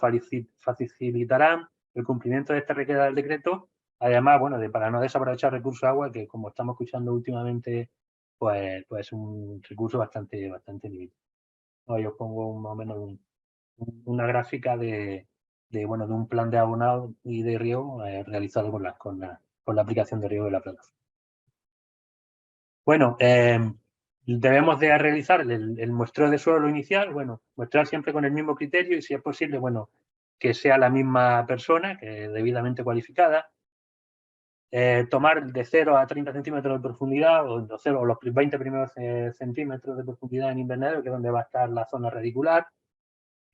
facilitarán el cumplimiento de esta requerida del decreto. Además, bueno, para no desaprovechar recursos de agua, que como estamos escuchando últimamente, pues es un recurso bastante limitado. Yo os pongo más o menos una gráfica de un plan de abonado y de riego realizado con la aplicación de riego de la plataforma. Bueno, debemos de realizar el muestreo de suelo inicial, bueno, muestrear siempre con el mismo criterio y si es posible, bueno, que sea la misma persona, que debidamente cualificada, tomar de 0 a 30 centímetros de profundidad o los 20 primeros centímetros de profundidad en invernadero, que es donde va a estar la zona radicular.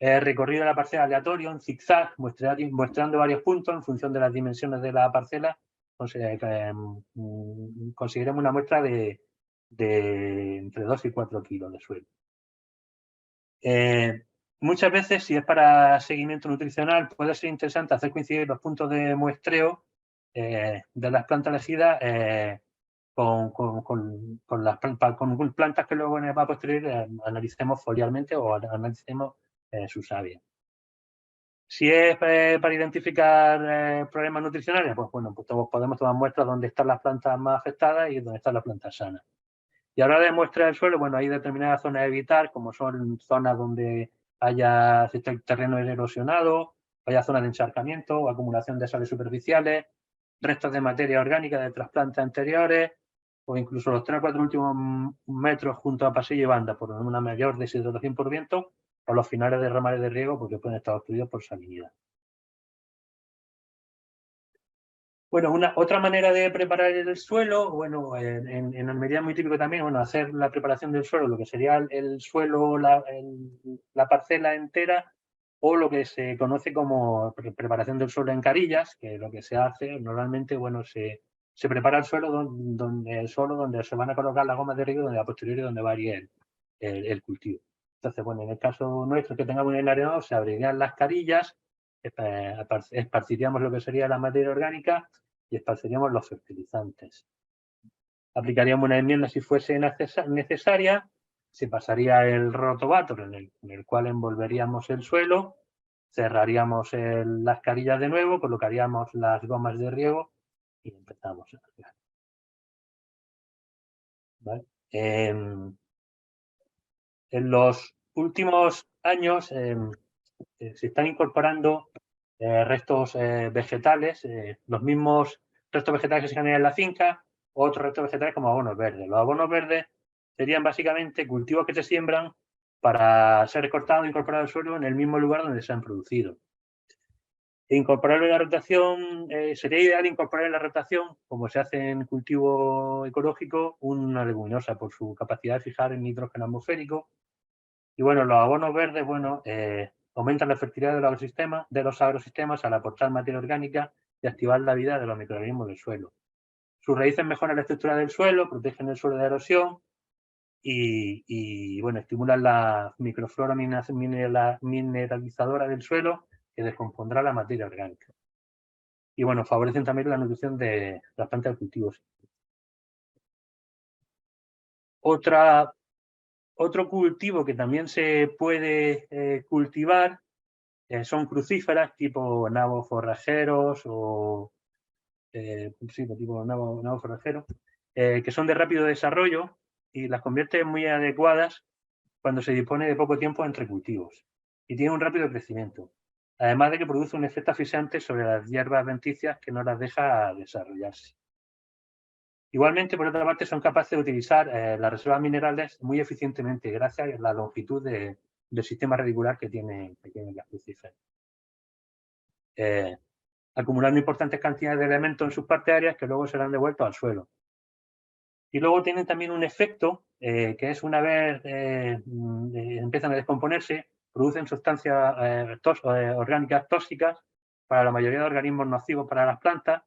Recorrido de la parcela aleatorio en zigzag, mostrando varios puntos en función de las dimensiones de la parcela. Conseguiremos una muestra de entre 2 y 4 kilos de suelo. Muchas veces, si es para seguimiento nutricional, puede ser interesante hacer coincidir los puntos de muestreo de las plantas elegidas con plantas que luego en el posterior analicemos foliarmente o analicemos su savia. Si es para identificar problemas nutricionales, pues bueno, pues podemos tomar muestras donde están las plantas más afectadas y donde están las plantas sanas. Y a la hora de muestra del suelo, bueno, hay determinadas zonas a evitar, como son zonas donde haya terreno erosionado, haya zonas de encharcamiento o acumulación de sales superficiales, restos de materia orgánica de trasplantes anteriores, o incluso los 3 o 4 últimos metros junto a pasillo y banda por una mayor deshidratación por viento, o los finales de ramales de riego porque pueden estar obstruidos por salinidad. Bueno, otra manera de preparar el suelo, bueno, en Almería es muy típico también, bueno, hacer la preparación del suelo, lo que sería el suelo, la parcela entera, o lo que se conoce como preparación del suelo en carillas, que lo que se hace normalmente, bueno, se prepara el suelo donde se van a colocar las gomas de riego, donde a posteriori donde va a ir el cultivo. Entonces, bueno, en el caso nuestro que tengamos en el arenado, se abrirían las carillas, esparciríamos lo que sería la materia orgánica y esparciríamos los fertilizantes. Aplicaríamos una enmienda si fuese necesaria, se pasaría el rotovator en el cual envolveríamos el suelo, cerraríamos las carillas de nuevo, colocaríamos las gomas de riego y empezamos a regar. ¿Vale? En los últimos años se están incorporando restos vegetales, los mismos restos vegetales que se generan en la finca, otros restos vegetales como abonos verdes. Los abonos verdes serían básicamente cultivos que se siembran para ser recortados e incorporados al suelo en el mismo lugar donde se han producido. Incorporarlo en la rotación, sería ideal incorporar en la rotación, como se hace en cultivo ecológico, una leguminosa por su capacidad de fijar el nitrógeno atmosférico. Y bueno, los abonos verdes, bueno, aumentan la fertilidad de los agrosistemas al aportar materia orgánica y activar la vida de los microorganismos del suelo. Sus raíces mejoran la estructura del suelo, protegen el suelo de erosión y bueno, estimulan la microflora mineralizadora del suelo que descompondrá la materia orgánica. Y bueno, favorecen también la nutrición de las plantas de cultivos. Otro cultivo que también se puede cultivar son crucíferas tipo nabos forrajeros o tipo nabos forrajeros, que son de rápido desarrollo y las convierte muy adecuadas cuando se dispone de poco tiempo entre cultivos y tiene un rápido crecimiento. Además de que produce un efecto asfixiante sobre las hierbas adventicias que no las deja desarrollarse. Igualmente, por otra parte, son capaces de utilizar las reservas minerales muy eficientemente gracias a la longitud del sistema radicular que tienen las crucíferas. Acumulando importantes cantidades de elementos en sus partes aéreas que luego serán devueltos al suelo. Y luego tienen también un efecto que es una vez empiezan a descomponerse, producen sustancias orgánicas tóxicas para la mayoría de organismos nocivos para las plantas.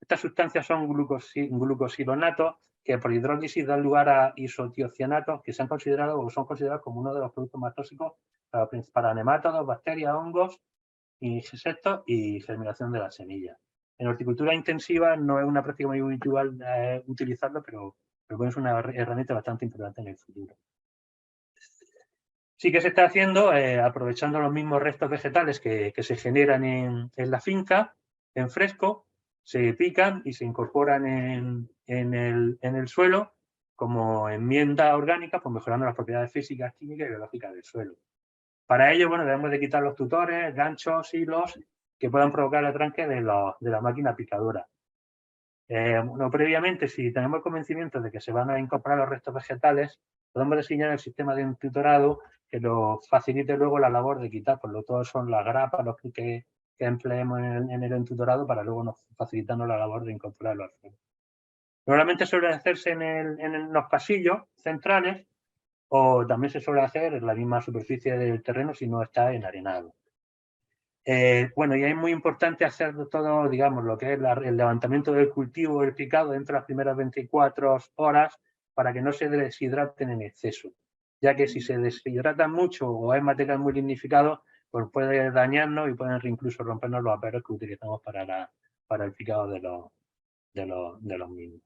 Estas sustancias son glucosilonatos que por hidrólisis dan lugar a isotiocianatos que son considerados como uno de los productos más tóxicos para nemátodos, bacterias, hongos, insectos y germinación de las semillas. En horticultura intensiva no es una práctica muy habitual utilizarlo, pero puede ser una herramienta bastante importante en el futuro. Sí que se está haciendo aprovechando los mismos restos vegetales que se generan en la finca, en fresco, se pican y se incorporan en el suelo como enmienda orgánica, pues mejorando las propiedades físicas, químicas y biológicas del suelo. Para ello, bueno, debemos de quitar los tutores, ganchos, hilos que puedan provocar el tranque de la máquina picadora. Bueno, previamente, si tenemos el convencimiento de que se van a incorporar los restos vegetales, podemos diseñar el sistema de entutorado que nos facilite luego la labor de quitar, por lo tanto son las grapas los que empleemos en el entutorado para luego nos facilitarnos la labor de incorporarlo al suelo. Normalmente suele hacerse en los pasillos centrales o también se suele hacer en la misma superficie del terreno si no está enarenado. Bueno, y es muy importante hacer todo, digamos, lo que es el levantamiento del cultivo, el picado dentro de las primeras 24 horas para que no se deshidraten en exceso, ya que si se deshidratan mucho o es material muy lignificado, pues puede dañarnos y pueden incluso rompernos los aperos que utilizamos para el picado de los mismos.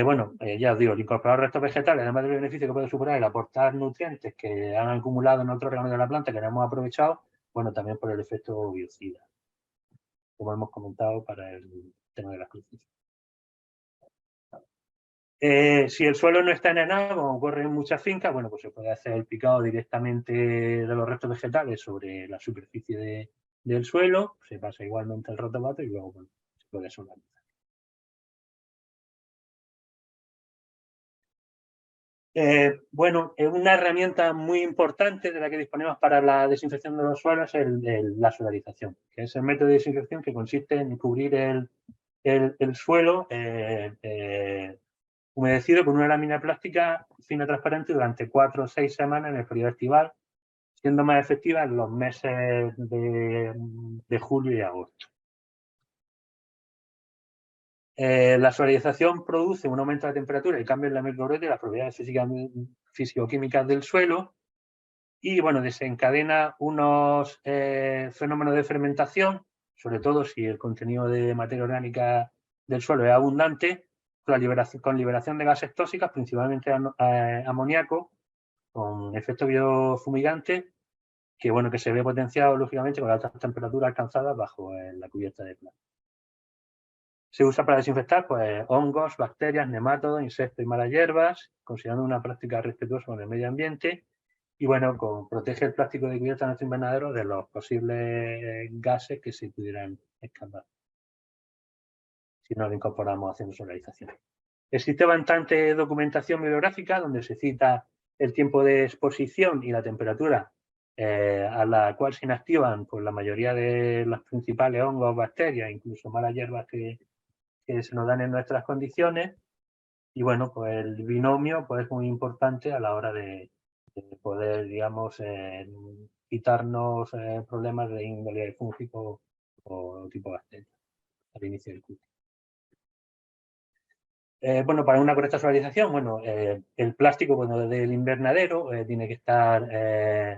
Bueno, ya os digo, el incorporar restos vegetales, además del beneficio que puede suponer el aportar nutrientes que han acumulado en otro órgano de la planta que no hemos aprovechado, bueno, también por el efecto biocida, como hemos comentado para el tema de las cruces. Si el suelo no está enenado, como ocurre en muchas fincas, bueno, pues se puede hacer el picado directamente de los restos vegetales sobre la superficie del suelo, se pasa igualmente el rotovato y luego bueno, se puede solanizar. Bueno, una herramienta muy importante de la que disponemos para la desinfección de los suelos es la solarización, que es el método de desinfección que consiste en cubrir el suelo humedecido con una lámina plástica fina transparente durante 4 o 6 semanas en el periodo estival, siendo más efectiva en los meses de julio y agosto. La solarización produce un aumento de la temperatura y cambio en la microbiota y las propiedades físico-químicas del suelo y bueno, desencadena unos fenómenos de fermentación, sobre todo si el contenido de materia orgánica del suelo es abundante, con liberación de gases tóxicas, principalmente amoníaco, con efecto biofumigante, que bueno, que se ve potenciado lógicamente con las altas temperaturas alcanzadas bajo la cubierta de plástico. Se usa para desinfectar pues, hongos, bacterias, nemátodos, insectos y malas hierbas, considerando una práctica respetuosa con el medio ambiente. Y bueno, protege el plástico de cubierta de nuestro invernadero de los posibles gases que se pudieran escapar si no lo incorporamos haciendo solarización. Existe bastante documentación bibliográfica donde se cita el tiempo de exposición y la temperatura a la cual se inactivan pues, la mayoría de los principales hongos, bacterias, incluso malas hierbas que se nos dan en nuestras condiciones. Y bueno, pues el binomio pues, es muy importante a la hora de poder, digamos, quitarnos problemas de índole fúngico o tipo bacteria al inicio del cultivo. Bueno, para una correcta solarización, bueno, el plástico bueno, del invernadero tiene que estar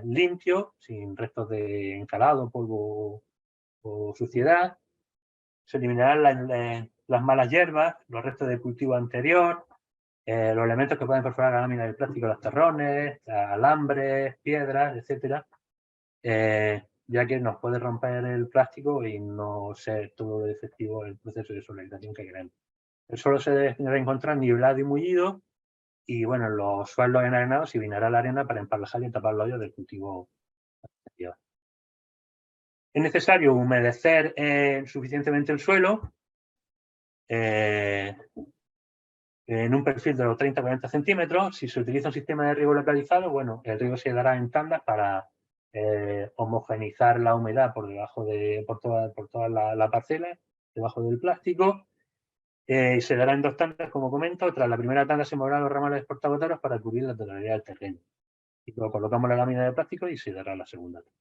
limpio, sin restos de encalado, polvo o suciedad. Se eliminarán las malas hierbas, los restos de cultivo anterior, los elementos que pueden perforar la lámina del plástico, los terrones, alambres, piedras, etcétera, ya que nos puede romper el plástico y no ser todo efectivo el proceso de solarización que queremos. El suelo se debe encontrar nivelado y mullido y, bueno, los suelos enarenados y vinará la arena para empalajar y tapar los hoyos del cultivo anterior. Es necesario humedecer suficientemente el suelo en un perfil de los 30-40 centímetros. Si se utiliza un sistema de riego localizado, bueno, el riego se dará en tandas para homogeneizar la humedad por debajo por toda la parcela, debajo del plástico. Se dará en 2 tandas, como comento. Tras la primera tanda se moverán los ramales portagoteros para cubrir la totalidad del terreno. Y luego colocamos la lámina de plástico y se dará la segunda tanda.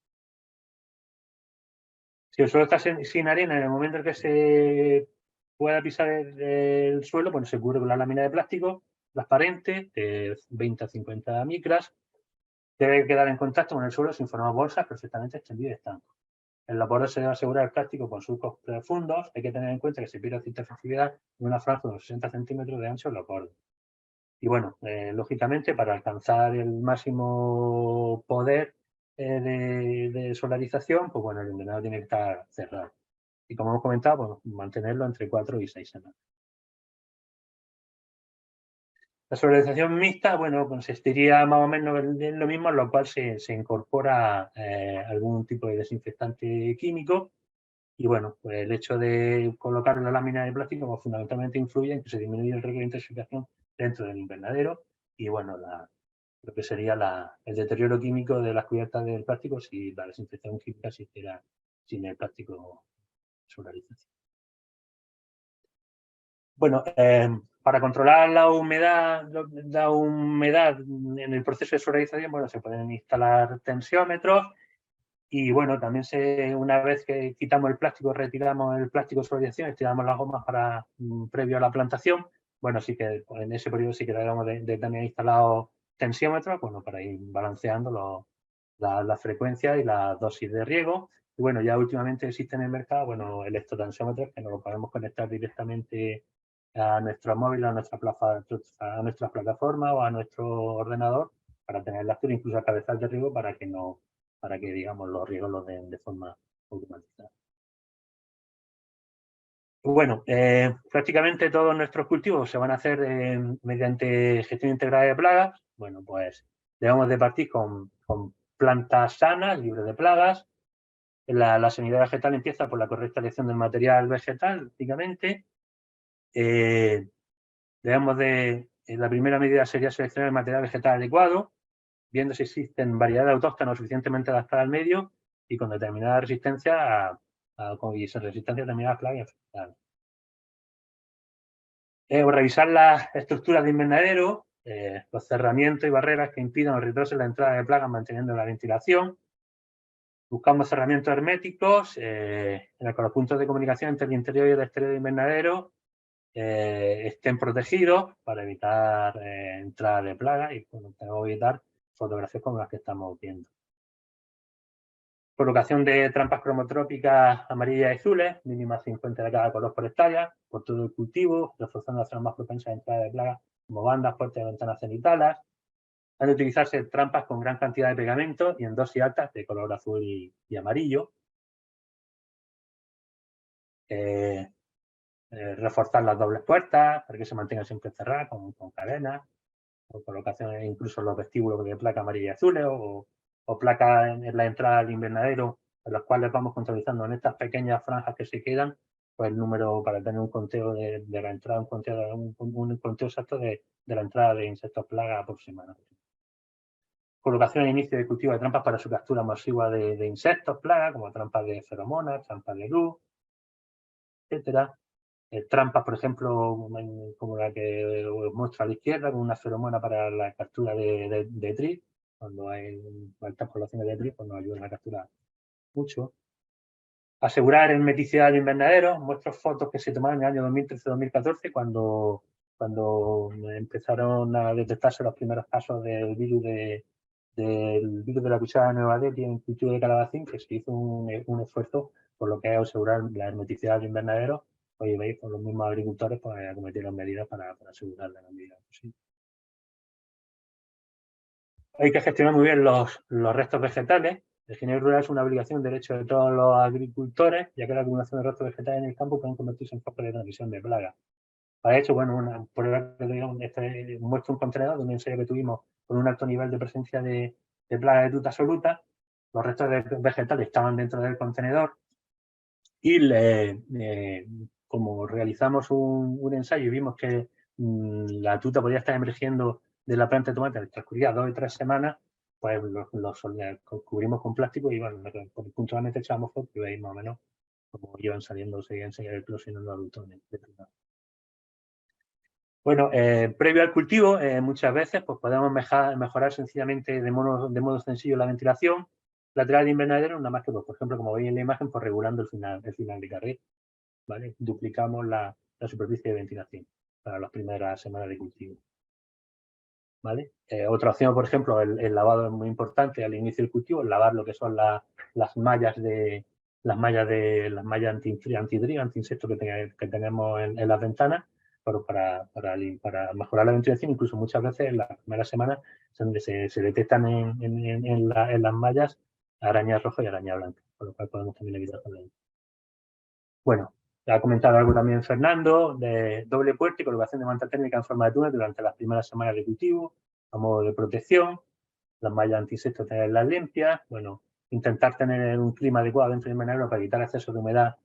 Si el suelo está sin arena en el momento en que se pueda pisar el suelo, pues se cubre con la lámina de plástico transparente de 20 a 50 micras. Debe quedar en contacto con el suelo sin formar bolsas perfectamente extendidas y estancos. En los bordes se debe asegurar el plástico con surcos profundos. Hay que tener en cuenta que se pierde cierta flexibilidad en una franja de unos 60 centímetros de ancho en los bordes. Y bueno, lógicamente, para alcanzar el máximo poder de solarización, pues bueno, el invernadero tiene que estar cerrado. Y como hemos comentado, pues mantenerlo entre 4 y 6 semanas. La solarización mixta, bueno, consistiría más o menos en lo mismo, en lo cual se incorpora algún tipo de desinfectante químico. Y bueno, pues el hecho de colocar la lámina de plástico pues, fundamentalmente influye en que se disminuye el riesgo de intoxicación dentro del invernadero y bueno, lo que sería el deterioro químico de las cubiertas del plástico si la desinfección química se hiciera sin el plástico solarización. Bueno, para controlar la humedad en el proceso de solarización, bueno, se pueden instalar tensiómetros y bueno, también una vez que quitamos el plástico, retiramos el plástico de solarización, estiramos las gomas previo a la plantación. Bueno, sí que pues, en ese periodo sí que debemos de tener instalados tensiómetros, bueno, para ir balanceando la frecuencia y la dosis de riego. Y bueno, ya últimamente existen en el mercado, bueno, electrotensiómetros que nos lo podemos conectar directamente a nuestro móvil, a nuestra plataforma o a nuestro ordenador para tener la lectura, incluso a cabezal de riego para que digamos los riegos los den de forma automatizada. Bueno, prácticamente todos nuestros cultivos se van a hacer mediante gestión integrada de plagas. Bueno, pues debemos de partir con plantas sanas, libres de plagas. La sanidad vegetal empieza por la correcta elección del material vegetal, prácticamente. La primera medida sería seleccionar el material vegetal adecuado, viendo si existen variedades autóctonas suficientemente adaptadas al medio y con determinada resistencia resistencia a determinadas plagas infectadas. Revisar las estructuras de invernadero, los cerramientos y barreras que impidan o retrasen la entrada de plagas manteniendo la ventilación. Buscamos cerramientos herméticos en el que los puntos de comunicación entre el interior y el exterior del invernadero estén protegidos para evitar entrada de plagas y tenemos que evitar fotografías como las que estamos viendo. Colocación de trampas cromotrópicas amarillas y azules, mínima 50 de cada color por hectárea, por todo el cultivo, reforzando las zonas más propensas a entrada de plagas como bandas, puertas de ventanas cenitales. Han de utilizarse trampas con gran cantidad de pegamento y en dosis altas de color azul y amarillo. Reforzar las dobles puertas para que se mantengan siempre cerradas con cadenas, o colocación incluso en los vestíbulos de placa amarilla y azules o placas en la entrada al invernadero, en los cuales vamos contabilizando en estas pequeñas franjas que se quedan, pues el número para tener un conteo de la entrada, un conteo exacto de la entrada de insectos plaga aproximada. Colocación e inicio de cultivo de trampas para su captura masiva de insectos plaga, como trampas de feromonas, trampas de luz, etcétera. Trampas, por ejemplo, como la que os muestro a la izquierda, con una feromona para la captura de tris. Cuando hay altas poblaciones de tris, pues nos ayudan a capturar mucho. Asegurar hermeticidad del invernadero. Muestro fotos que se tomaron en el año 2013-2014, cuando empezaron a detectarse los primeros casos del virus de la cuchara de Nueva Delhi en cultivo de calabacín, que se hizo un esfuerzo por lo que es asegurar la hermeticidad del invernadero. Hoy veis, pues los mismos agricultores pues, acometieron medidas para asegurar la medida posible. Hay que gestionar muy bien los restos vegetales. La ingeniería rural es una obligación de derecho de todos los agricultores, ya que la acumulación de restos vegetales en el campo pueden convertirse en focos de transmisión de plagas. Para eso, bueno, una prueba que muestra un contenedor de un ensayo que tuvimos con un alto nivel de presencia de plagas de tuta absoluta. Los restos vegetales estaban dentro del contenedor y como realizamos un ensayo y vimos que la tuta podía estar emergiendo de la planta de tomate transcurría 2 o 3 semanas, pues los cubrimos con plástico y bueno, puntualmente echamos fotos y veis más o menos cómo iban saliendo, seguían eclosionando adultos. Bueno, previo al cultivo, muchas veces pues podemos mejorar sencillamente de modo sencillo la ventilación lateral de invernadero, nada más que, pues, por ejemplo, como veis en la imagen, pues regulando el final de carril. ¿Vale? Duplicamos la superficie de ventilación para las primeras semanas de cultivo. ¿Vale? Otra opción, por ejemplo, el lavado es muy importante al inicio del cultivo, lavar lo que son las mallas de las mallas anti-insectos que tenemos en las ventanas, para mejorar la ventilación. Incluso muchas veces en las primeras semanas se detectan en las mallas arañas rojas y arañas blancas, por lo cual podemos también evitar problemas. Bueno, ha comentado algo también Fernando, de doble puerta y colocación de manta térmica en forma de túnel durante las primeras semanas de cultivo, a modo de protección, las mallas anti-insectos tenerlas limpias, bueno, intentar tener un clima adecuado dentro del invernadero para evitar exceso de humedad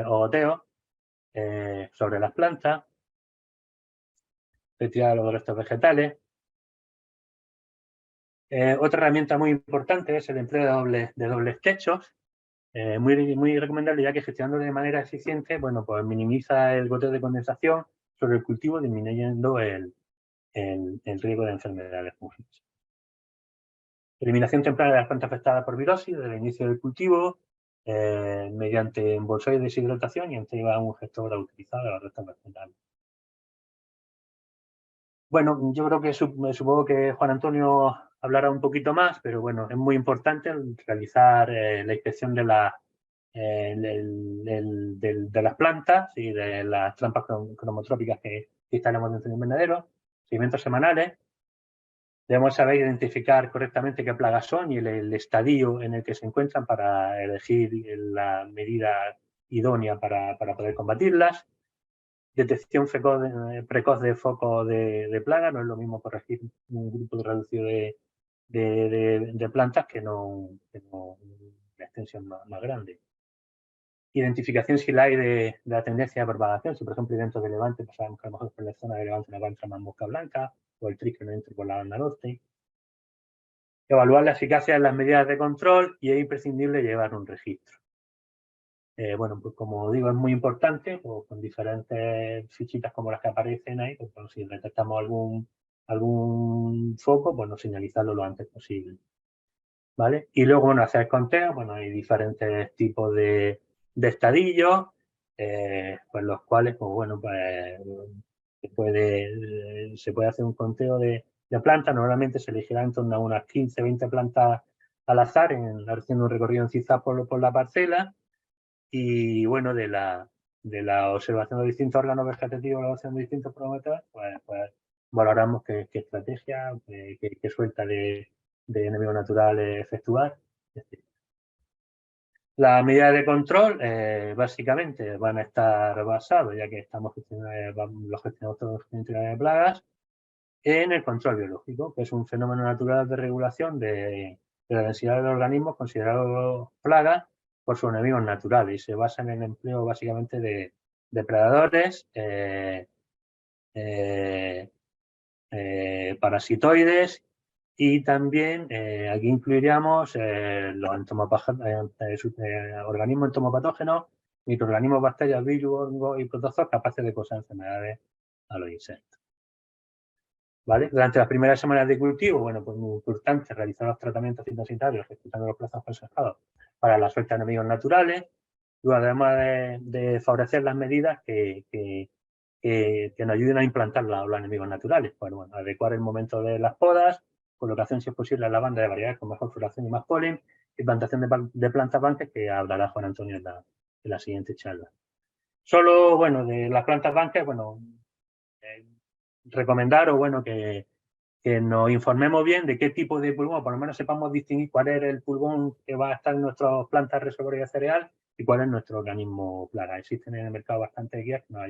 o goteo sobre las plantas, retirar los restos vegetales. Otra herramienta muy importante es el empleo de dobles techos, muy recomendable, ya que gestionándolo de manera eficiente, bueno, pues minimiza el goteo de condensación sobre el cultivo, disminuyendo el riesgo de enfermedades fúngicas. Eliminación temprana de las plantas afectadas por virosis desde el inicio del cultivo, mediante embolsado y deshidratación, y entrega un gestor utilizado de los restos vegetales. Bueno, yo creo que supongo que Juan Antonio hablará un poquito más, pero bueno, es muy importante realizar la inspección de las plantas y de las trampas cromotrópicas que instalamos dentro del invernadero, seguimientos semanales. Debemos saber identificar correctamente qué plagas son y el estadio en el que se encuentran para elegir la medida idónea para poder combatirlas. Detección precoz de foco de plaga, no es lo mismo corregir un grupo reducido de plantas que no una extensión más grande. Identificación si la hay de la tendencia de propagación, si por ejemplo dentro de Levante, pues sabemos que a lo mejor por la zona de Levante no va a entrar más mosca blanca, o el trigo no entra por la banda norte. Evaluar la eficacia de las medidas de control y es imprescindible llevar un registro. Bueno, pues como digo, es muy importante, pues, con diferentes fichitas como las que aparecen ahí, pues, bueno, si detectamos algún foco, pues señalizarlo lo antes posible. ¿Vale? Y luego, bueno, hacer conteo, bueno, hay diferentes tipos de estadillos, pues los cuales, pues bueno, pues se puede hacer un conteo de plantas. Normalmente se elegirá en torno a unas 15, 20 plantas al azar, haciendo un recorrido en zigzag por la parcela. Y bueno, de la observación de distintos órganos vegetativos, la observación de distintos parámetros, pues valoramos qué estrategia, qué suelta de enemigos naturales efectuar, etc. Las medidas de control básicamente van a estar basadas, ya que estamos los gestionadores de plagas, en el control biológico, que es un fenómeno natural de regulación de la densidad de organismos considerados plagas por sus enemigos naturales, y se basa en el empleo básicamente de depredadores, parasitoides, y también aquí incluiríamos los organismos entomopatógenos, microorganismos, bacterias, virus, hongos y protozoos capaces de causar enfermedades a los insectos. ¿Vale? Durante las primeras semanas de cultivo, bueno, pues muy importante realizar los tratamientos fitosanitarios respetando los plazos aconsejados para la suelta de enemigos naturales, y además de favorecer las medidas que nos ayuden a implantar los enemigos naturales. Pues, bueno, adecuar el momento de las podas, colocación, si es posible, en la banda de variedades con mejor floración y más polen, y plantación de plantas banques, que hablará Juan Antonio en la siguiente charla. Solo, bueno, de las plantas banques, bueno, recomendar o bueno que nos informemos bien de qué tipo de pulgón, por lo menos sepamos distinguir cuál es el pulgón que va a estar en nuestras plantas reservorias de cereal y cuál es nuestro organismo plaga. Existen en el mercado bastantes guías que nos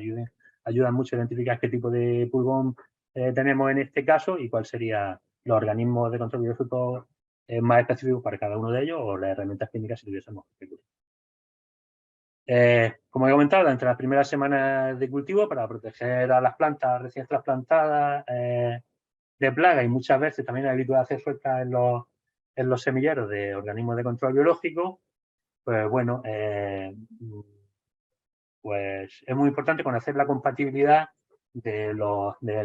ayudan mucho a identificar qué tipo de pulgón tenemos en este caso y cuál serían los organismos de control biológico más específicos para cada uno de ellos, o las herramientas técnicas si tuviésemos que recurrir. Como he comentado, entre las primeras semanas de cultivo, para proteger a las plantas recién trasplantadas de plaga, y muchas veces también es habitual hacer sueltas en los semilleros de organismos de control biológico, pues bueno, pues es muy importante conocer la compatibilidad de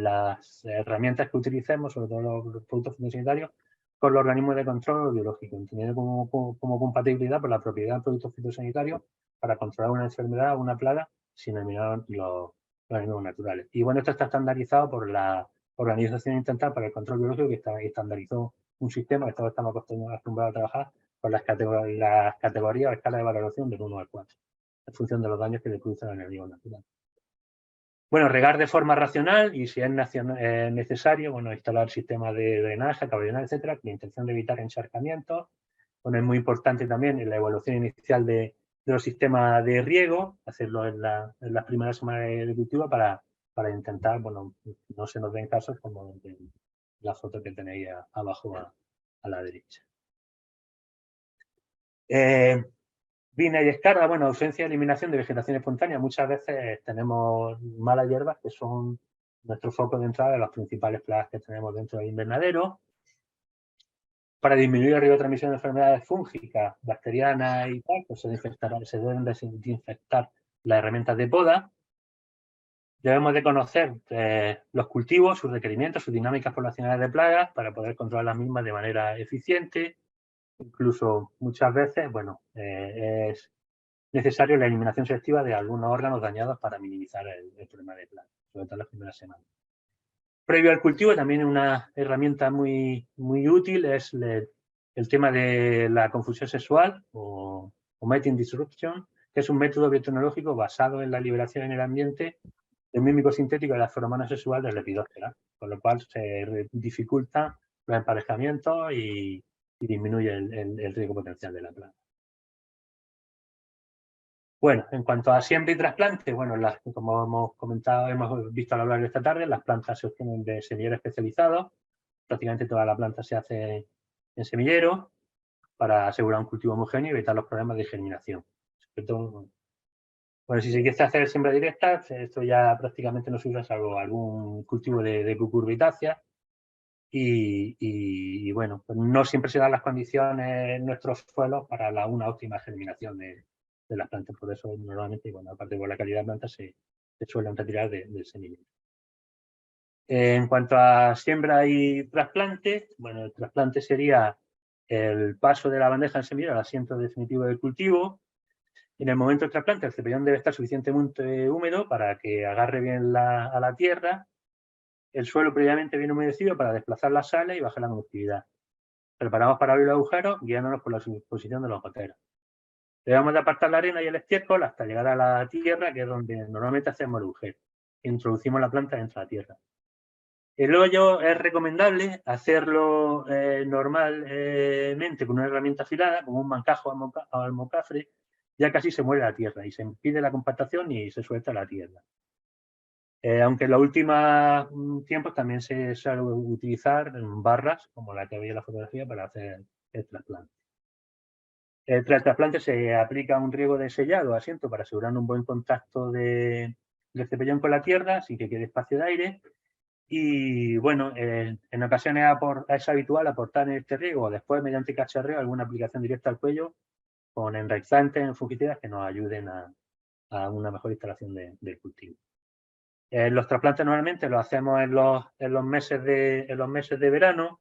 las herramientas que utilicemos, sobre todo los productos fitosanitarios, con los organismos de control biológico, entendiendo como compatibilidad por la propiedad del producto fitosanitario para controlar una enfermedad o una plaga sin eliminar los organismos naturales. Y bueno, esto está estandarizado por la Organización Internacional para el Control Biológico, que estandarizó un sistema que todos estamos acostumbrados a trabajar con las categorías o escala de valoración del 1 al 4, en función de los daños que le produce el enemigo natural. Bueno, regar de forma racional y si es necesario, bueno, instalar sistemas de drenaje, caballonal, etcétera, con la intención de evitar encharcamientos. Bueno, es muy importante también en la evaluación inicial de los sistemas de riego, hacerlo en las primeras semanas de cultivo para intentar, bueno, no se nos den casos como la foto que tenéis abajo a la derecha. Vina y escarda, bueno, ausencia y eliminación de vegetación espontánea. Muchas veces tenemos malas hierbas que son nuestro foco de entrada de las principales plagas que tenemos dentro del invernadero. Para disminuir el riesgo de transmisión de enfermedades fúngicas, bacterianas y tal, pues se deben desinfectar las herramientas de poda. Debemos de conocer los cultivos, sus requerimientos, sus dinámicas poblacionales de plagas para poder controlar las mismas de manera eficiente. Incluso muchas veces, bueno, es necesario la eliminación selectiva de algunos órganos dañados para minimizar el problema de plagas, sobre todo en las primeras semanas. Previo al cultivo, también una herramienta muy útil es el tema de la confusión sexual o mating disruption, que es un método biotecnológico basado en la liberación en el ambiente del mímico sintético de la feromona sexual del Lepidoptera, con lo cual se dificulta los emparejamientos y disminuye el riesgo potencial de la plaga. Bueno, en cuanto a siembra y trasplante, bueno, como hemos comentado, hemos visto a lo largo de esta tarde, las plantas se obtienen de semilleros especializados. Prácticamente toda la planta se hace en semillero para asegurar un cultivo homogéneo y evitar los problemas de germinación. Bueno, si se quiere hacer siembra directa, esto ya prácticamente no se usa salvo algún cultivo de cucurbitáceas. Y bueno, pues no siempre se dan las condiciones en nuestros suelos para una óptima germinación de las plantas. Por eso normalmente, bueno, aparte de la calidad de plantas, se suelen retirar del semillero. En cuanto a siembra y trasplante, bueno, el trasplante sería el paso de la bandeja en semillero al asiento definitivo del cultivo. En el momento del trasplante, el cepellón debe estar suficientemente húmedo para que agarre bien a la tierra. El suelo previamente bien humedecido para desplazar las sales y bajar la conductividad. Preparamos para abrir los agujeros guiándonos por la posición de los goteros. Debemos de apartar la arena y el estiércol hasta llegar a la tierra, que es donde normalmente hacemos el agujero. Introducimos la planta dentro de la tierra. El hoyo es recomendable hacerlo normalmente con una herramienta afilada, como un mancajo o almocafre, ya casi se muere la tierra y se impide la compactación y se suelta la tierra. Aunque en los últimos tiempos también se suele utilizar barras, como la que había en la fotografía, para hacer el trasplante. Tras el trasplante se aplica un riego de sellado a asiento para asegurar un buen contacto del cepellón con la tierra, sin que quede espacio de aire. Y bueno, en ocasiones es habitual aportar en este riego, después mediante cacharreo, alguna aplicación directa al cuello con enraizantes, fungicidas que nos ayuden a una mejor instalación del cultivo. Los trasplantes normalmente los hacemos en los meses de verano,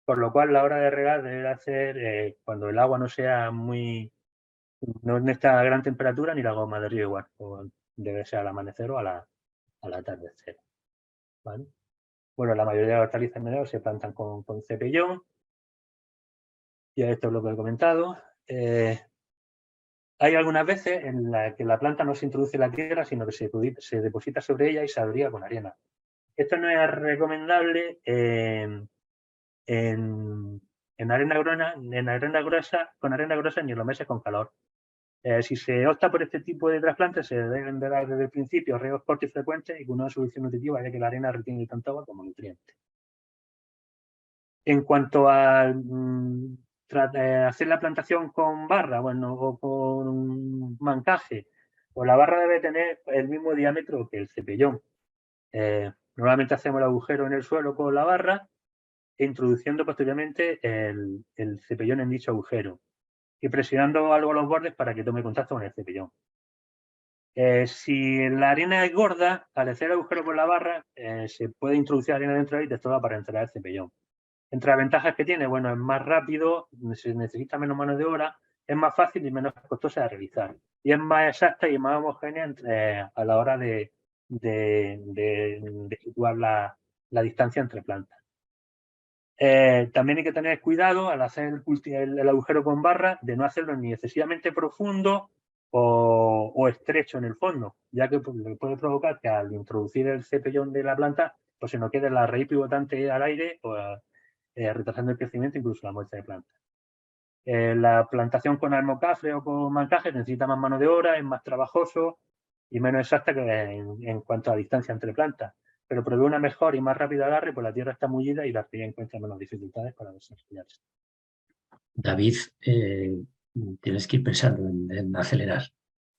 por lo cual la hora de regar debe hacer cuando el agua no está a gran temperatura ni la goma de río igual, debe ser al amanecer o al atardecer. ¿Vale? Bueno, la mayoría de las hortalizas menores se plantan con cepellón. Ya esto es lo que he comentado. Hay algunas veces en las que la planta no se introduce en la tierra, sino que se deposita sobre ella y se abriga con arena. Esto no es recomendable en arena gruesa ni en los meses con calor. Si se opta por este tipo de trasplantes, se deben de dar desde el principio riegos cortos y frecuentes y con una solución nutritiva, ya que la arena retiene tanto agua como nutrientes. En cuanto a hacer la plantación con barra, bueno, o con mancaje, pues la barra debe tener el mismo diámetro que el cepellón. Normalmente hacemos el agujero en el suelo con la barra, introduciendo posteriormente el cepellón en dicho agujero y presionando algo los bordes para que tome contacto con el cepellón. Si la arena es gorda, al hacer el agujero con la barra, se puede introducir arena dentro de ahí de toda para entrar el cepellón. Entre las ventajas que tiene, bueno, es más rápido, se necesita menos mano de obra, es más fácil y menos costosa de realizar. Y es más exacta y más homogénea a la hora de situar la distancia entre plantas. También hay que tener cuidado al hacer el agujero con barra de no hacerlo ni excesivamente profundo o estrecho en el fondo, ya que puede provocar que al introducir el cepellón de la planta pues se nos quede la raíz pivotante al aire, o retrasando el crecimiento, incluso la muerte de planta. La plantación con almocafre o con mancaje necesita más mano de obra, es más trabajoso y menos exacta que en cuanto a distancia entre plantas, pero prevé una mejor y más rápida agarre, pues la tierra está mullida y la cría encuentra menos dificultades para desarrollarse. David, tienes que ir pensando en acelerar.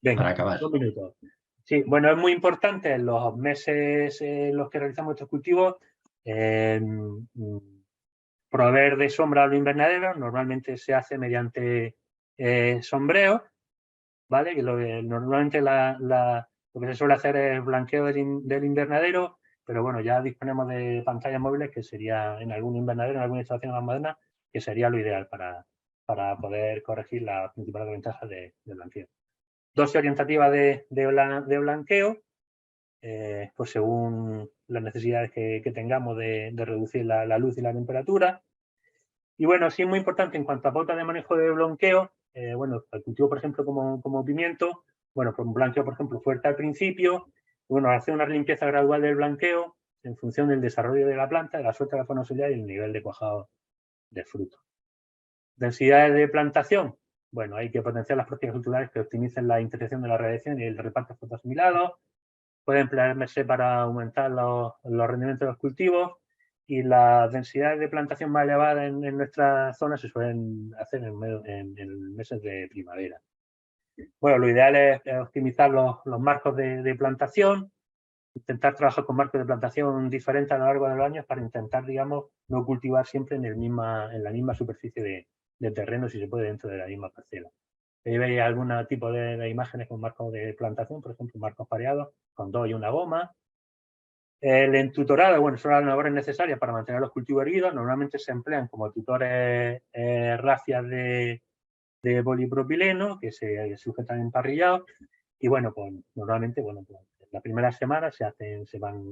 Venga, para acabar. 2 minutos. Sí, bueno, es muy importante en los meses en los que realizamos estos cultivos proveer de sombra a los invernaderos. Normalmente se hace mediante sombreo, ¿vale? Que normalmente lo que se suele hacer es blanqueo del invernadero, pero bueno, ya disponemos de pantallas móviles, que sería en algún invernadero, en alguna instalación más moderna, que sería lo ideal para poder corregir las principales ventajas de blanqueo. Dosis orientativa de blanqueo, pues según las necesidades que tengamos de reducir la luz y la temperatura. Y bueno, sí es muy importante en cuanto a pautas de manejo de blanqueo, bueno, el cultivo, por ejemplo, como pimiento, bueno, pues un blanqueo, por ejemplo, fuerte al principio, bueno, hacer una limpieza gradual del blanqueo en función del desarrollo de la planta, de la suerte de la fonosidad y el nivel de cuajado del fruto. Densidades de plantación, bueno, hay que potenciar las prácticas culturales que optimicen la intersección de la radiación y el reparto de frutos asimilados. Puede emplearse para aumentar los rendimientos de los cultivos, y las densidades de plantación más elevadas en nuestra zona se suelen hacer en meses de primavera. Bueno, lo ideal es optimizar los marcos de plantación, intentar trabajar con marcos de plantación diferentes a lo largo de los años para intentar, digamos, no cultivar siempre en la misma superficie de terreno, si se puede, dentro de la misma parcela. Ahí veis algún tipo de imágenes con marcos de plantación, por ejemplo, marcos pareados con 2 y una goma. El entutorado, bueno, son las labores necesarias para mantener los cultivos erguidos. Normalmente se emplean como tutores racias de polipropileno que se sujetan en parrillados. Y bueno, pues normalmente, bueno, pues la primera semana se van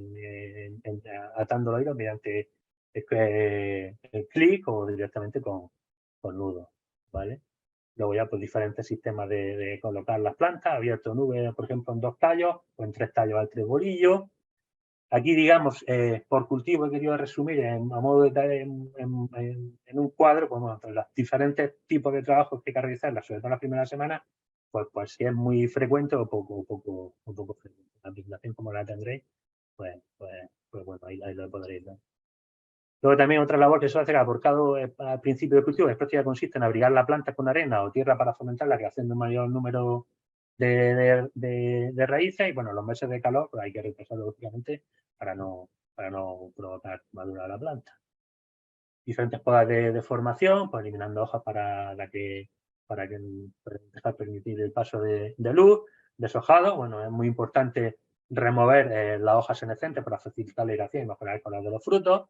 atando los hilos mediante el clic o directamente con nudo, ¿vale? Luego ya pues diferentes sistemas de colocar las plantas, abierto nube, por ejemplo, en 2 tallos o en 3 tallos al 3 bolillos. Aquí, digamos, por cultivo he querido resumir a modo de en un cuadro, pues, bueno, los diferentes tipos de trabajos que hay que realizar, sobre todo en la primera semana, pues si es muy frecuente o poco frecuente. La presentación, como la tendréis, pues bueno, ahí lo podréis ver. Luego también otra labor que suele hacer aporcado al principio del cultivo, es práctica, consiste en abrigar la planta con arena o tierra para fomentar la creación de un mayor número de raíces. Y bueno, los meses de calor pues hay que retrasarlo lógicamente para no provocar quemadura de la planta. Diferentes podas de formación, pues eliminando hojas para dejar permitir el paso de luz. Deshojado, bueno, es muy importante remover las hojas senescentes para facilitar la irrigación y mejorar el color de los frutos.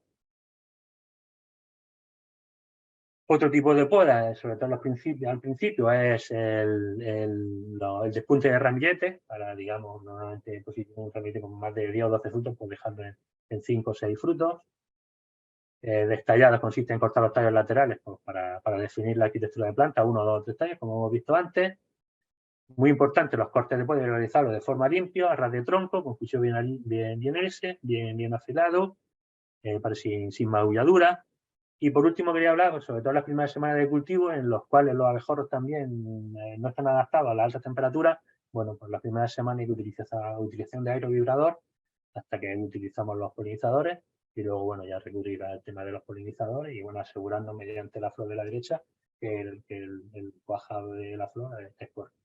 Otro tipo de poda, sobre todo al principio, es el despunte de ramilletes, para, digamos, normalmente pues, si tiene un ramillete con más de 10 o 12 frutos, pues dejarlo en 5 o 6 frutos. Destalladas consiste en cortar los tallos laterales pues, para definir la arquitectura de planta, 1, 2 o 3 tallos, como hemos visto antes. Muy importante, los cortes de poda realizarlos de forma limpia, a ras de tronco, con cuchillo bien afilado, sin magulladura. Y por último quería hablar, pues, sobre todo las primeras semanas de cultivo, en los cuales los abejorros también no están adaptados a las altas temperaturas. Bueno, pues las primeras semanas hay que utilizar utilización de aerovibrador hasta que utilizamos los polinizadores, y luego, bueno, ya recurrir al tema de los polinizadores y, bueno, asegurando mediante la flor de la derecha que el cuajado de la flor es correcto.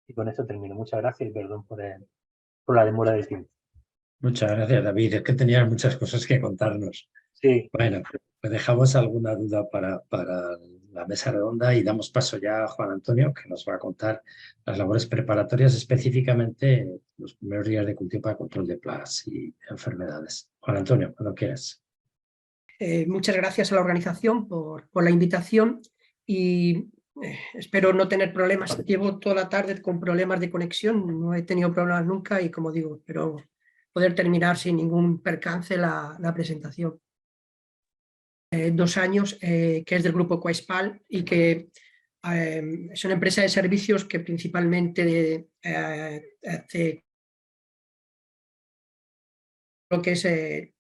Y con esto termino. Muchas gracias y perdón por la demora del tiempo. Muchas gracias, David. Es que tenías muchas cosas que contarnos. Sí. Bueno, pues dejamos alguna duda para la mesa redonda y damos paso ya a Juan Antonio, que nos va a contar las labores preparatorias, específicamente los primeros días de cultivo para control de plagas y enfermedades. Juan Antonio, cuando quieras. Muchas gracias a la organización por la invitación y espero no tener problemas. Llevo toda la tarde con problemas de conexión, no he tenido problemas nunca y, como digo, espero poder terminar sin ningún percance la presentación. 2 años, que es del grupo Coespal y que es una empresa de servicios que principalmente hace lo que es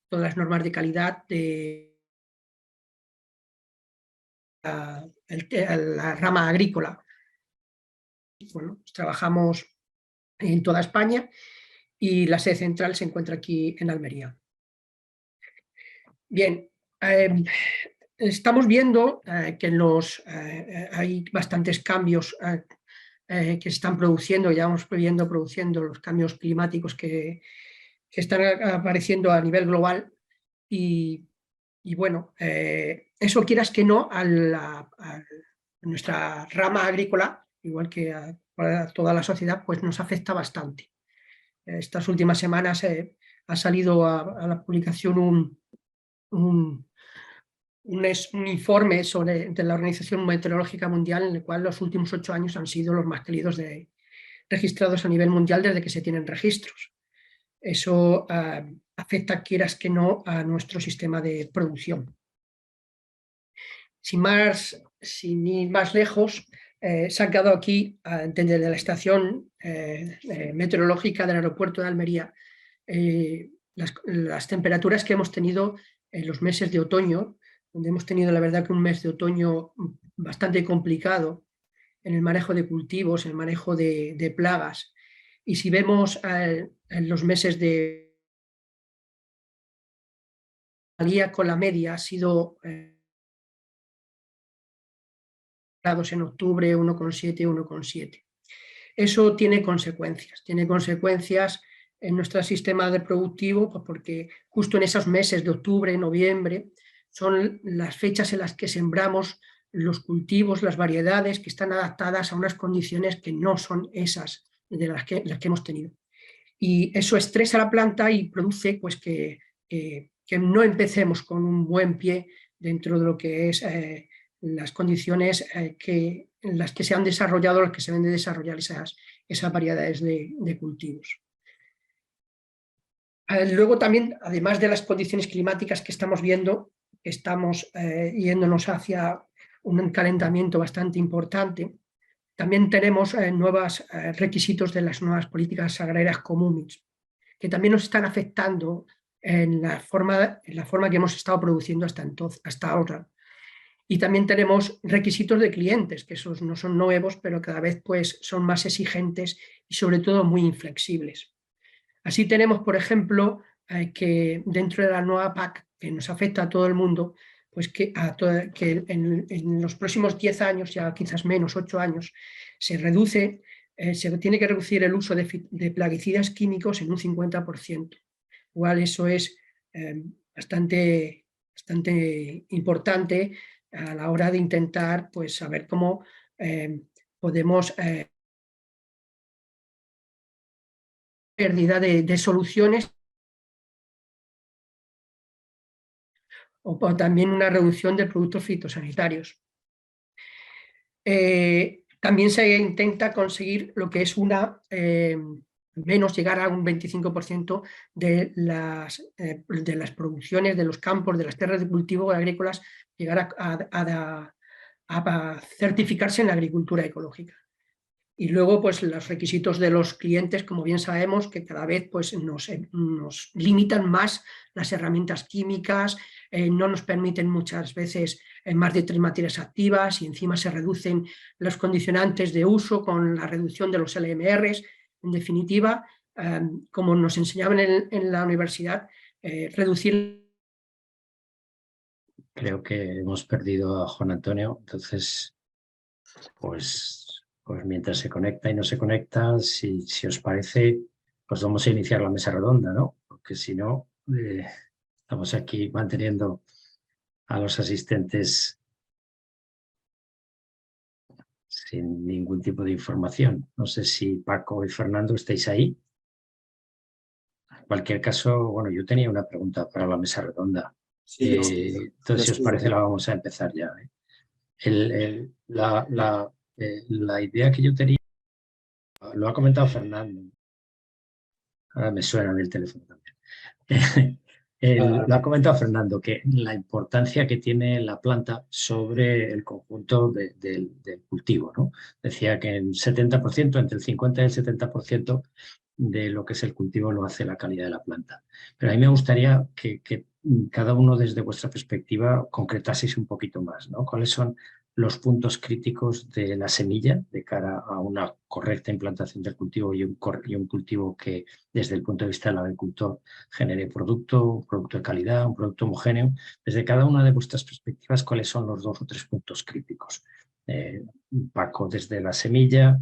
todas las normas de calidad de la rama agrícola. Bueno, pues trabajamos en toda España y la sede central se encuentra aquí en Almería. Bien, estamos viendo que hay bastantes cambios que se están produciendo, ya vamos produciendo los cambios climáticos que están apareciendo a nivel global y bueno, eso quieras que no a nuestra rama agrícola, igual que a toda la sociedad, pues nos afecta bastante. Estas últimas semanas ha salido a la publicación un informe de la Organización Meteorológica Mundial en el cual los últimos 8 años han sido los más cálidos registrados a nivel mundial desde que se tienen registros. Eso afecta, quieras que no, a nuestro sistema de producción. Sin ir más lejos, se han quedado aquí, desde la estación meteorológica del aeropuerto de Almería, las temperaturas que hemos tenido en los meses de otoño, donde hemos tenido la verdad que un mes de otoño bastante complicado en el manejo de cultivos, en el manejo de plagas. Y si vemos en los meses de con la media ha sido grados en octubre, 1,7, 1,7. Eso tiene consecuencias en nuestro sistema de productivo, pues porque justo en esos meses de octubre, noviembre, son las fechas en las que sembramos los cultivos, las variedades que están adaptadas a unas condiciones que no son esas de las que hemos tenido. Y eso estresa a la planta y produce pues, que no empecemos con un buen pie dentro de lo que es las condiciones en las que se han desarrollado, las que se deben de desarrollar esas variedades de cultivos. Luego también, además de las condiciones climáticas que estamos viendo, estamos yéndonos hacia un calentamiento bastante importante. También tenemos nuevos requisitos de las nuevas políticas agrarias comunes, que también nos están afectando en la forma que hemos estado produciendo hasta ahora. Y también tenemos requisitos de clientes, que esos no son nuevos, pero cada vez pues, son más exigentes y sobre todo muy inflexibles. Así tenemos, por ejemplo, que dentro de la nueva PAC, que nos afecta a todo el mundo, pues que en los próximos 10 años, ya quizás menos, 8 años, se tiene que reducir el uso de plaguicidas químicos en un 50%. Igual eso es bastante importante a la hora de intentar pues, saber cómo podemos pérdida de soluciones o también una reducción de productos fitosanitarios. También se intenta conseguir lo que es menos llegar a un 25% de las producciones, de los campos, de las tierras de cultivo agrícolas, llegar a certificarse en la agricultura ecológica. Y luego, pues los requisitos de los clientes, como bien sabemos, que cada vez pues, nos limitan más las herramientas químicas, no nos permiten muchas veces más de 3 materias activas y encima se reducen los condicionantes de uso con la reducción de los LMRs. En definitiva, como nos enseñaban en la universidad, reducir... Creo que hemos perdido a Juan Antonio, entonces, pues mientras se conecta y no se conecta, si os parece, pues vamos a iniciar la mesa redonda, ¿no? Porque si no, estamos aquí manteniendo a los asistentes sin ningún tipo de información. No sé si Paco y Fernando estáis ahí. En cualquier caso, bueno, yo tenía una pregunta para la mesa redonda. Sí, entonces, si os parece, la vamos a empezar ya. La idea que yo tenía, lo ha comentado Fernando, ahora me suena del teléfono también. Lo ha comentado Fernando, que la importancia que tiene la planta sobre el conjunto del cultivo, ¿no? Decía que el 70%, entre el 50 y el 70% de lo que es el cultivo lo hace la calidad de la planta. Pero a mí me gustaría que cada uno desde vuestra perspectiva concretaseis un poquito más, ¿no? ¿Cuáles son los puntos críticos de la semilla de cara a una correcta implantación del cultivo y un cultivo que desde el punto de vista del agricultor genere un producto de calidad, un producto homogéneo? Desde cada una de vuestras perspectivas, ¿cuáles son los 2 o 3 puntos críticos? Paco desde la semilla,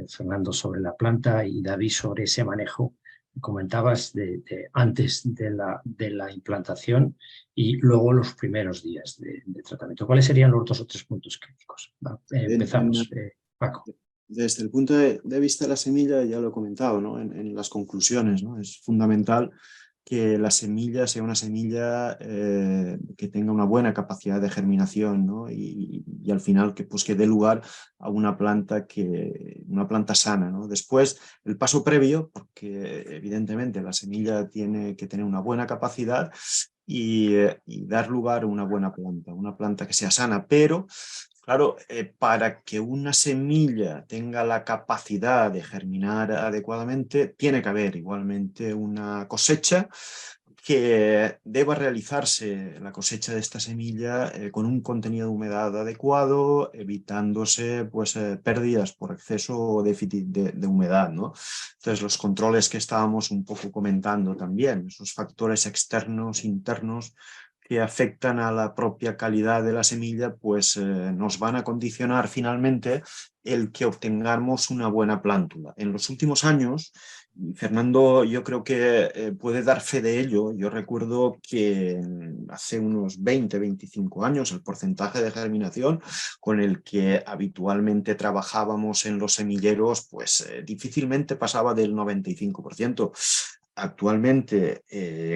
Fernando sobre la planta y David sobre ese manejo comentabas antes de la implantación y luego los primeros días de tratamiento. ¿Cuáles serían los 2 o 3 puntos críticos? Empezamos, Paco. Desde el punto de vista de la semilla, ya lo he comentado, ¿no? En las conclusiones, ¿no? Es fundamental que la semilla sea una semilla que tenga una buena capacidad de germinación, ¿no? Y al final que dé lugar a una planta sana, ¿no? Después, el paso previo, porque evidentemente la semilla tiene que tener una buena capacidad y dar lugar a una planta que sea sana, pero claro, para que una semilla tenga la capacidad de germinar adecuadamente, tiene que haber igualmente una cosecha que deba realizarse, la cosecha de esta semilla con un contenido de humedad adecuado, evitándose pérdidas por exceso o déficit de humedad, ¿no? Entonces, los controles que estábamos un poco comentando también, esos factores externos, internos, que afectan a la propia calidad de la semilla, nos van a condicionar finalmente el que obtengamos una buena plántula. En los últimos años, Fernando yo creo que puede dar fe de ello. Yo recuerdo que hace unos 20-25 años el porcentaje de germinación con el que habitualmente trabajábamos en los semilleros difícilmente pasaba del 95%. Actualmente,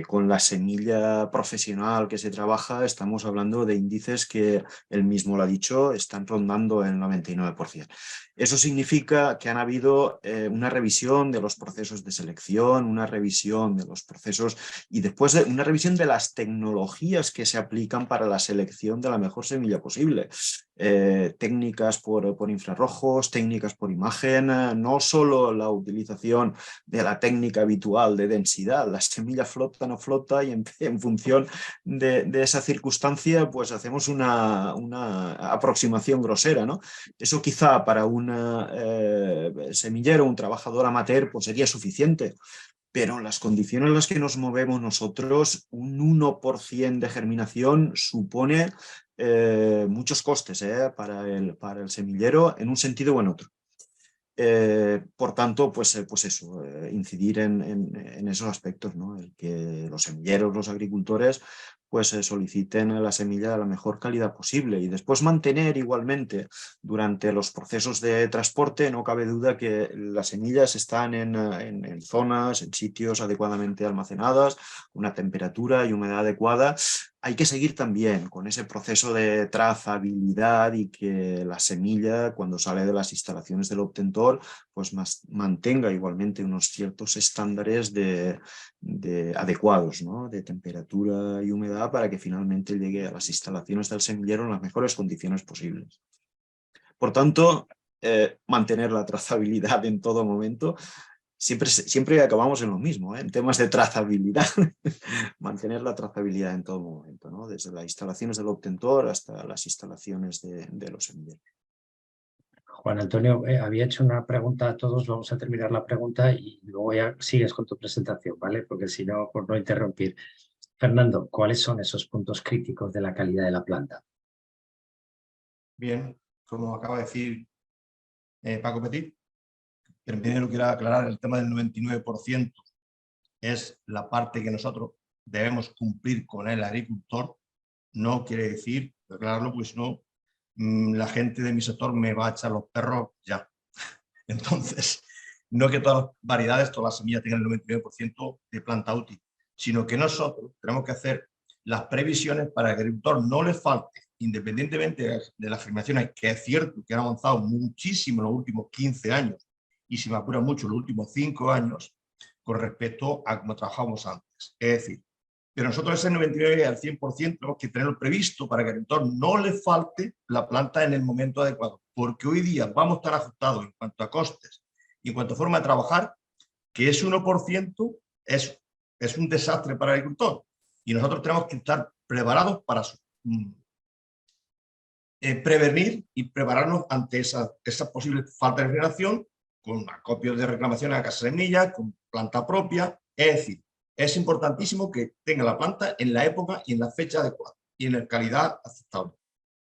con la semilla profesional que se trabaja, estamos hablando de índices que él mismo lo ha dicho, están rondando el 99%. Eso significa que han habido una revisión de los procesos de selección, una revisión de los procesos y después una revisión de las tecnologías que se aplican para la selección de la mejor semilla posible. Técnicas por infrarrojos, técnicas por imagen, no solo la utilización de la técnica habitual de densidad, la semilla flota, no flota y en función de esa circunstancia hacemos una aproximación grosera, ¿no? Eso quizá para un semillero, un trabajador amateur sería suficiente, pero en las condiciones en las que nos movemos nosotros, un 1% de germinación supone muchos costes para el semillero en un sentido o en otro. Por tanto, incidir en esos aspectos, ¿no? El que los semilleros, los agricultores, soliciten la semilla de la mejor calidad posible y después mantener igualmente durante los procesos de transporte. No cabe duda que las semillas están en zonas, en sitios adecuadamente almacenadas, una temperatura y humedad adecuada. Hay que seguir también con ese proceso de trazabilidad y que la semilla, cuando sale de las instalaciones del obtentor, mantenga igualmente unos ciertos estándares adecuados, ¿no? De temperatura y humedad para que finalmente llegue a las instalaciones del semillero en las mejores condiciones posibles. Por tanto, mantener la trazabilidad en todo momento. Siempre acabamos en lo mismo, en temas de trazabilidad. Mantener la trazabilidad en todo momento, ¿no? Desde las instalaciones del obtentor hasta las instalaciones de los semilleros. Juan Antonio, había hecho una pregunta a todos, vamos a terminar la pregunta y luego ya sigues con tu presentación, ¿vale? Porque si no, por no interrumpir. Fernando, ¿cuáles son esos puntos críticos de la calidad de la planta? Bien, como acaba de decir Paco Petit, primero quiero aclarar el tema del 99%, es la parte que nosotros debemos cumplir con el agricultor. No quiere decir, aclararlo, pues no, la gente de mi sector me va a echar los perros ya. Entonces, no que todas las variedades, todas las semillas tengan el 99% de planta útil, sino que nosotros tenemos que hacer las previsiones para que al agricultor no le falte, independientemente de las germinaciones, que es cierto que han avanzado muchísimo en los últimos 15 años y si me apura mucho los últimos 5 años con respecto a cómo trabajábamos antes. Es decir, pero nosotros ese 99 al 100% tenemos que tenerlo previsto para que al agricultor no le falte la planta en el momento adecuado, porque hoy día vamos tan ajustados en cuanto a costes y en cuanto a forma de trabajar, que ese 1% es un desastre para el agricultor, y nosotros tenemos que estar preparados para prevenir y prepararnos ante esa posible falta de generación, con acopios de reclamaciones a casa semilla, con planta propia. Es decir, es importantísimo que tenga la planta en la época y en la fecha adecuada y en la calidad aceptable.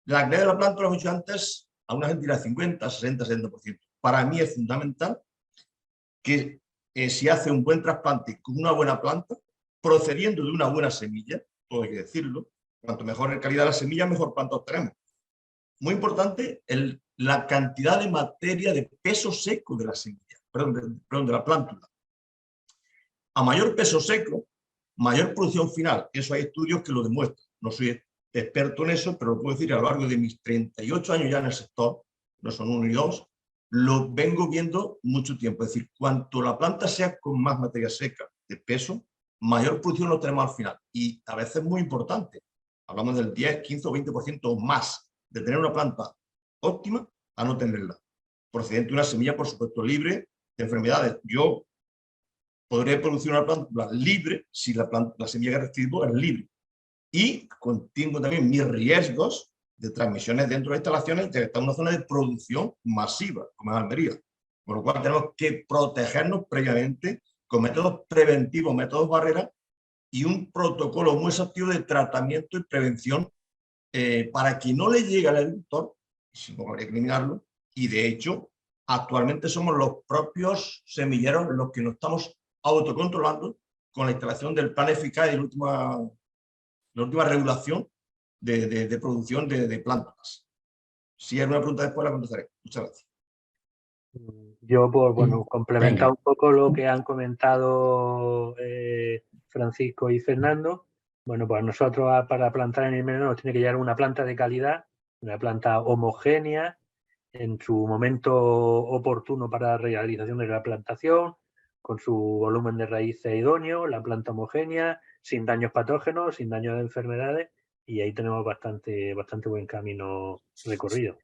La calidad de la planta, lo hemos dicho antes, a una gente dirá 50, 60, 70%. Para mí es fundamental que si hace un buen trasplante con una buena planta, procediendo de una buena semilla, todo hay que decirlo, cuanto mejor en calidad la semilla, mejor planta obtenemos. Muy importante, la cantidad de materia de peso seco de la semilla, de la plántula. A mayor peso seco, mayor producción final. Eso hay estudios que lo demuestran. No soy experto en eso, pero lo puedo decir a lo largo de mis 38 años ya en el sector, no son 1 ni 2, lo vengo viendo mucho tiempo. Es decir, cuanto la planta sea con más materia seca de peso, mayor producción lo tenemos al final. Y a veces es muy importante. Hablamos del 10, 15 o 20% más de tener una planta óptima a no tenerla. Procedente de una semilla, por supuesto, libre de enfermedades. Yo podré producir una planta libre si la semilla que recibo es libre. Y contengo también mis riesgos de transmisiones dentro de instalaciones, de estar en una zona de producción masiva, como es Almería. Por lo cual tenemos que protegernos previamente con métodos preventivos, métodos barreras y un protocolo muy exhaustivo de tratamiento y prevención para que no le llegue al agricultor, sino eliminarlo. Y de hecho, actualmente somos los propios semilleros los que nos estamos autocontrolando con la instalación del plan eficaz y la última regulación de producción de plantas. Si hay una pregunta después la contestaré. Muchas gracias. Yo, pues bueno, complementar un poco lo que han comentado Francisco y Fernando. Bueno, pues nosotros para plantar en Almería nos tiene que llegar una planta de calidad, una planta homogénea, en su momento oportuno para la realización de la plantación, con su volumen de raíces idóneo, la planta homogénea, sin daños patógenos, sin daños de enfermedades, y ahí tenemos bastante buen camino recorrido,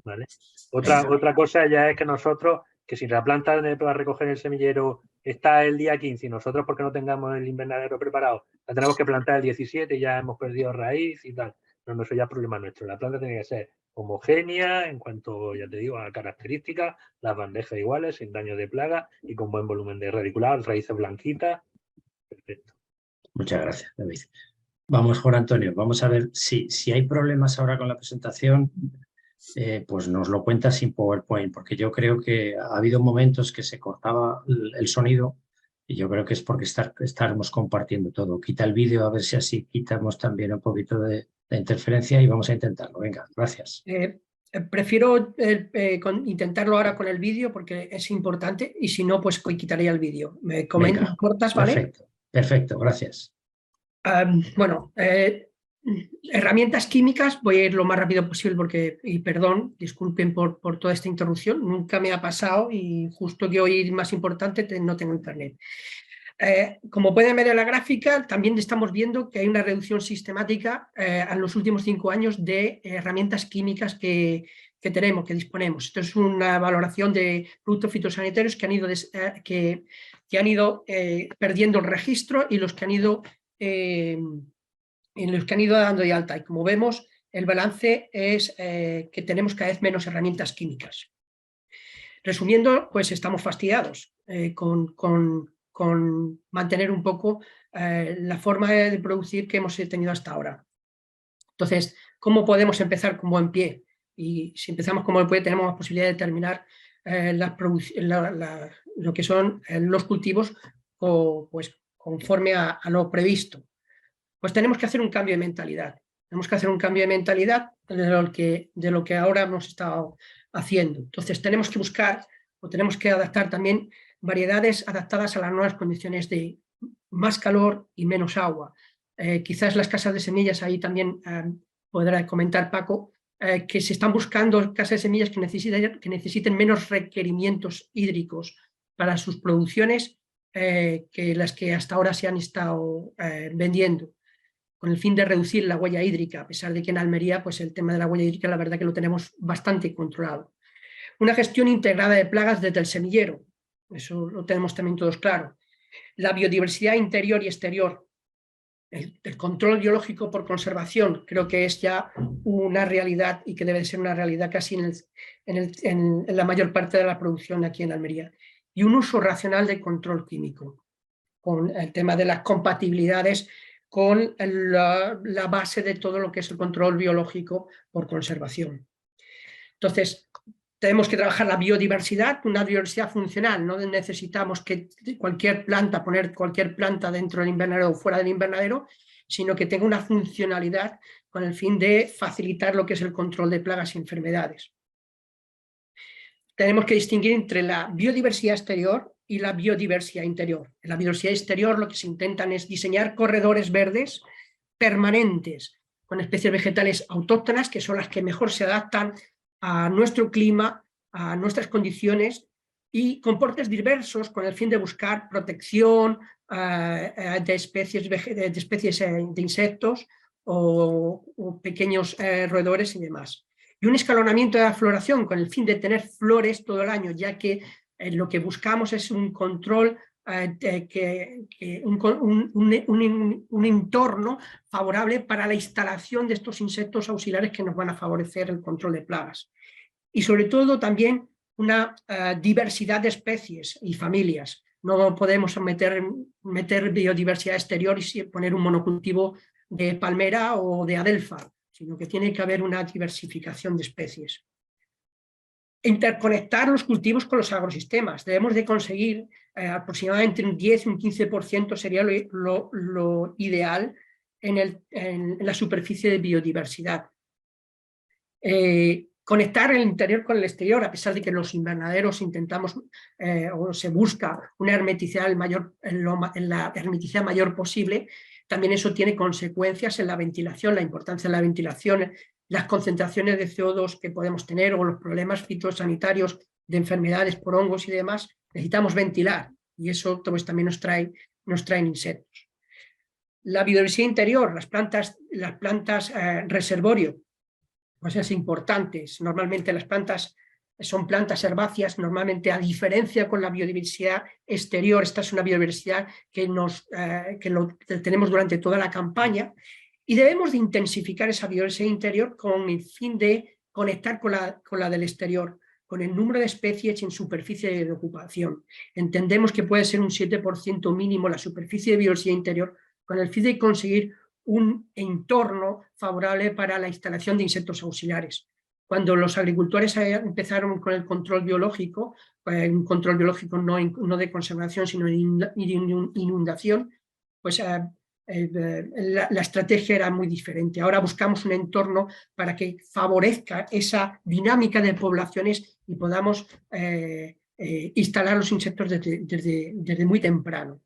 ¿vale? Otra cosa ya es que nosotros, que si la planta para recoger el semillero está el día 15 y nosotros, porque no tengamos el invernadero preparado, la tenemos que plantar el 17 y ya hemos perdido raíz y tal. No, eso ya es problema nuestro. La planta tiene que ser homogénea en cuanto, ya te digo, a características, las bandejas iguales, sin daño de plaga y con buen volumen de radicular, raíces blanquitas. Perfecto. Muchas gracias, David. Vamos, Juan Antonio, vamos a ver si hay problemas ahora con la presentación, pues nos lo cuentas sin PowerPoint, porque yo creo que ha habido momentos que se cortaba el sonido y yo creo que es porque estaremos compartiendo todo. Quita el vídeo a ver si así quitamos también un poquito de interferencia y vamos a intentarlo. Venga, gracias. Prefiero intentarlo ahora con el vídeo porque es importante y si no, pues quitaría el vídeo. Me comentas, cortas, ¿vale? Perfecto, gracias. Bueno, herramientas químicas, voy a ir lo más rápido posible porque, y perdón, disculpen por toda esta interrupción, nunca me ha pasado y justo que hoy más importante no tengo internet. Como pueden ver en la gráfica, también estamos viendo que hay una reducción sistemática en los últimos 5 años de herramientas químicas que disponemos. Esto es una valoración de productos fitosanitarios que han ido perdiendo el registro y los que han ido dando de alta. Y como vemos, el balance es que tenemos cada vez menos herramientas químicas. Resumiendo, pues estamos fastidiados con mantener un poco la forma de producir que hemos tenido hasta ahora. Entonces, ¿cómo podemos empezar con buen pie? Y si empezamos con buen pie, tenemos la posibilidad de terminar lo que son los cultivos pues, conforme a lo previsto. Pues tenemos que hacer un cambio de mentalidad. Tenemos que hacer un cambio de mentalidad de lo que ahora hemos estado haciendo. Entonces tenemos que buscar o tenemos que adaptar también variedades adaptadas a las nuevas condiciones de más calor y menos agua. Quizás las casas de semillas, ahí también podrá comentar Paco, que se están buscando casas de semillas que necesiten menos requerimientos hídricos para sus producciones que las que hasta ahora se han estado vendiendo, con el fin de reducir la huella hídrica, a pesar de que en Almería pues el tema de la huella hídrica la verdad que lo tenemos bastante controlado. Una gestión integrada de plagas desde el semillero, eso lo tenemos también todos claro. La biodiversidad interior y exterior, el control biológico por conservación, creo que es ya una realidad y que debe ser una realidad casi en la mayor parte de la producción aquí en Almería. Y un uso racional de control químico, con el tema de las compatibilidades con la base de todo lo que es el control biológico por conservación. Entonces, tenemos que trabajar la biodiversidad, una biodiversidad funcional, no necesitamos que cualquier planta, poner cualquier planta dentro del invernadero o fuera del invernadero, sino que tenga una funcionalidad con el fin de facilitar lo que es el control de plagas y enfermedades. Tenemos que distinguir entre la biodiversidad exterior y la biodiversidad interior. En la biodiversidad exterior lo que se intentan es diseñar corredores verdes permanentes con especies vegetales autóctonas, que son las que mejor se adaptan a nuestro clima, a nuestras condiciones, y comportes diversos con el fin de buscar protección de especies de insectos o pequeños roedores y demás. Y un escalonamiento de la floración con el fin de tener flores todo el año, ya que lo que buscamos es un control, un entorno favorable para la instalación de estos insectos auxiliares que nos van a favorecer el control de plagas. Y sobre todo también una diversidad de especies y familias. No podemos meter biodiversidad exterior y poner un monocultivo de palmera o de adelfa, sino que tiene que haber una diversificación de especies. Interconectar los cultivos con los agrosistemas. Debemos de conseguir aproximadamente un 10 y un 15% sería lo ideal en la superficie de biodiversidad. Conectar el interior con el exterior, a pesar de que en los invernaderos intentamos o se busca una hermeticidad en la hermeticidad mayor posible, también eso tiene consecuencias en la ventilación, la importancia de la ventilación, las concentraciones de CO2 que podemos tener o los problemas fitosanitarios de enfermedades por hongos y demás. Necesitamos ventilar y eso pues, también nos traen insectos. La biodiversidad interior, las plantas reservorio, pues es importante. Normalmente las plantas son plantas herbáceas, normalmente a diferencia con la biodiversidad exterior, esta es una biodiversidad que tenemos durante toda la campaña y debemos de intensificar esa biodiversidad interior con el fin de conectar con la del exterior, con el número de especies en superficie de ocupación. Entendemos que puede ser un 7% mínimo la superficie de biodiversidad interior con el fin de conseguir un entorno favorable para la instalación de insectos auxiliares. Cuando los agricultores empezaron con el control biológico, un control biológico no de conservación, sino de inundación, pues la estrategia era muy diferente. Ahora buscamos un entorno para que favorezca esa dinámica de poblaciones y podamos instalar los insectos desde muy temprano.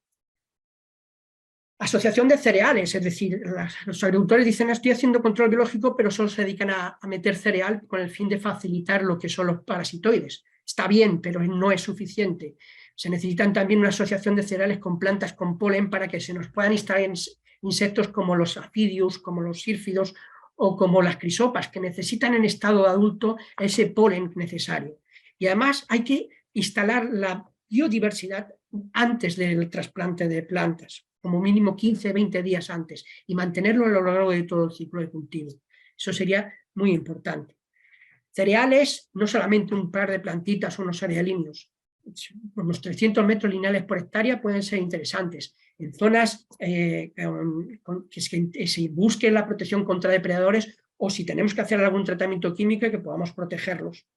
Asociación de cereales, es decir, los agricultores dicen estoy haciendo control biológico, pero solo se dedican a meter cereal con el fin de facilitar lo que son los parasitoides. Está bien, pero no es suficiente. Se necesitan también una asociación de cereales con plantas con polen para que se nos puedan instalar insectos como los afidius, como los sírfidos o como las crisopas, que necesitan en estado adulto ese polen necesario. Y además hay que instalar la biodiversidad antes del trasplante de plantas, como mínimo 15-20 días antes, y mantenerlo a lo largo de todo el ciclo de cultivo. Eso sería muy importante. Cereales, no solamente un par de plantitas o unos cerealinios, unos 300 metros lineales por hectárea pueden ser interesantes. En zonas que se busque la protección contra depredadores o si tenemos que hacer algún tratamiento químico que podamos protegerlos,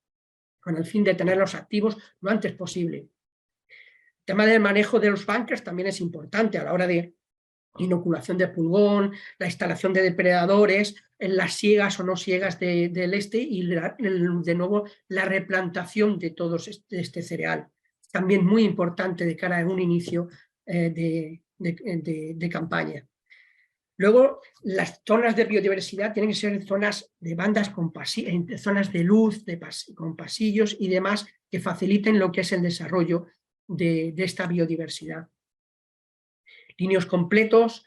con el fin de tenerlos activos lo antes posible. El tema del manejo de los bunkers también es importante a la hora de inoculación de pulgón, la instalación de depredadores, en las siegas o no siegas del este y de nuevo la replantación de todo este cereal. También muy importante de cara a un inicio de campaña. Luego, las zonas de biodiversidad tienen que ser zonas de bandas con zonas de luz, con pasillos y demás que faciliten lo que es el desarrollo de esta biodiversidad. pepinios completos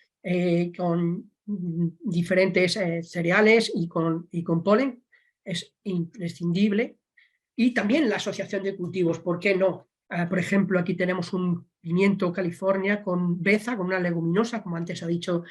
con diferentes cereales y con polen, es imprescindible. Y también la asociación de cultivos, ¿por qué no? Por ejemplo, aquí tenemos un pimiento California con beza, con una leguminosa, como antes ha dicho,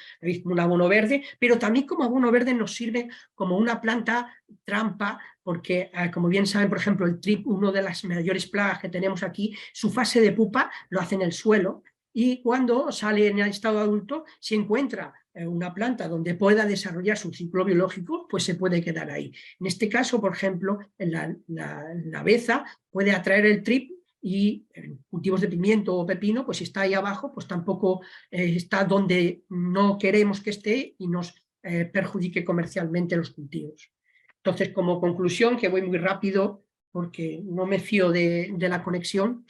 un abono verde, pero también como abono verde nos sirve como una planta trampa, porque como bien saben, por ejemplo, el trip, una de las mayores plagas que tenemos aquí, su fase de pupa lo hace en el suelo, y cuando sale en el estado adulto, si encuentra una planta donde pueda desarrollar su ciclo biológico, pues se puede quedar ahí. En este caso, por ejemplo, la beza puede atraer el trip, y en cultivos de pimiento o pepino, pues si está ahí abajo, pues tampoco está donde no queremos que esté y nos perjudique comercialmente los cultivos. Entonces, como conclusión, que voy muy rápido porque no me fío de la conexión,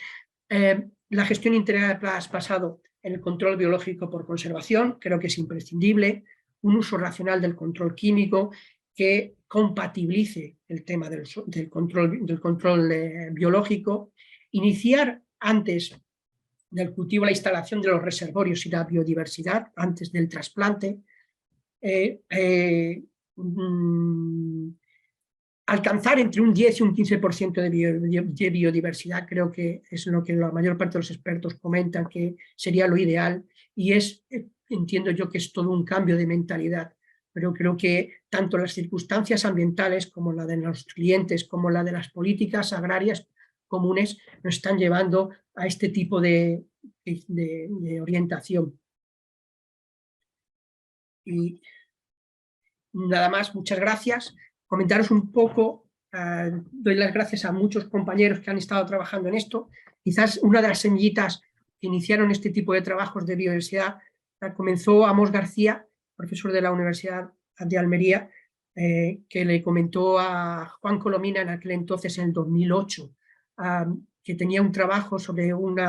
la gestión integral de plagas basado en el control biológico por conservación creo que es imprescindible, un uso racional del control químico que compatibilice el tema del control biológico, iniciar antes del cultivo la instalación de los reservorios y la biodiversidad, antes del trasplante, alcanzar entre un 10 y un 15% de biodiversidad, creo que es lo que la mayor parte de los expertos comentan que sería lo ideal, y entiendo yo que es todo un cambio de mentalidad, pero creo que tanto las circunstancias ambientales como la de los clientes, como la de las políticas agrarias comunes, nos están llevando a este tipo de orientación. Y nada más, muchas gracias. Comentaros un poco, doy las gracias a muchos compañeros que han estado trabajando en esto. Quizás una de las semillitas que iniciaron este tipo de trabajos de biodiversidad comenzó Amos García, profesor de la Universidad de Almería, que le comentó a Juan Colomina en aquel entonces, en el 2008, que tenía un trabajo sobre un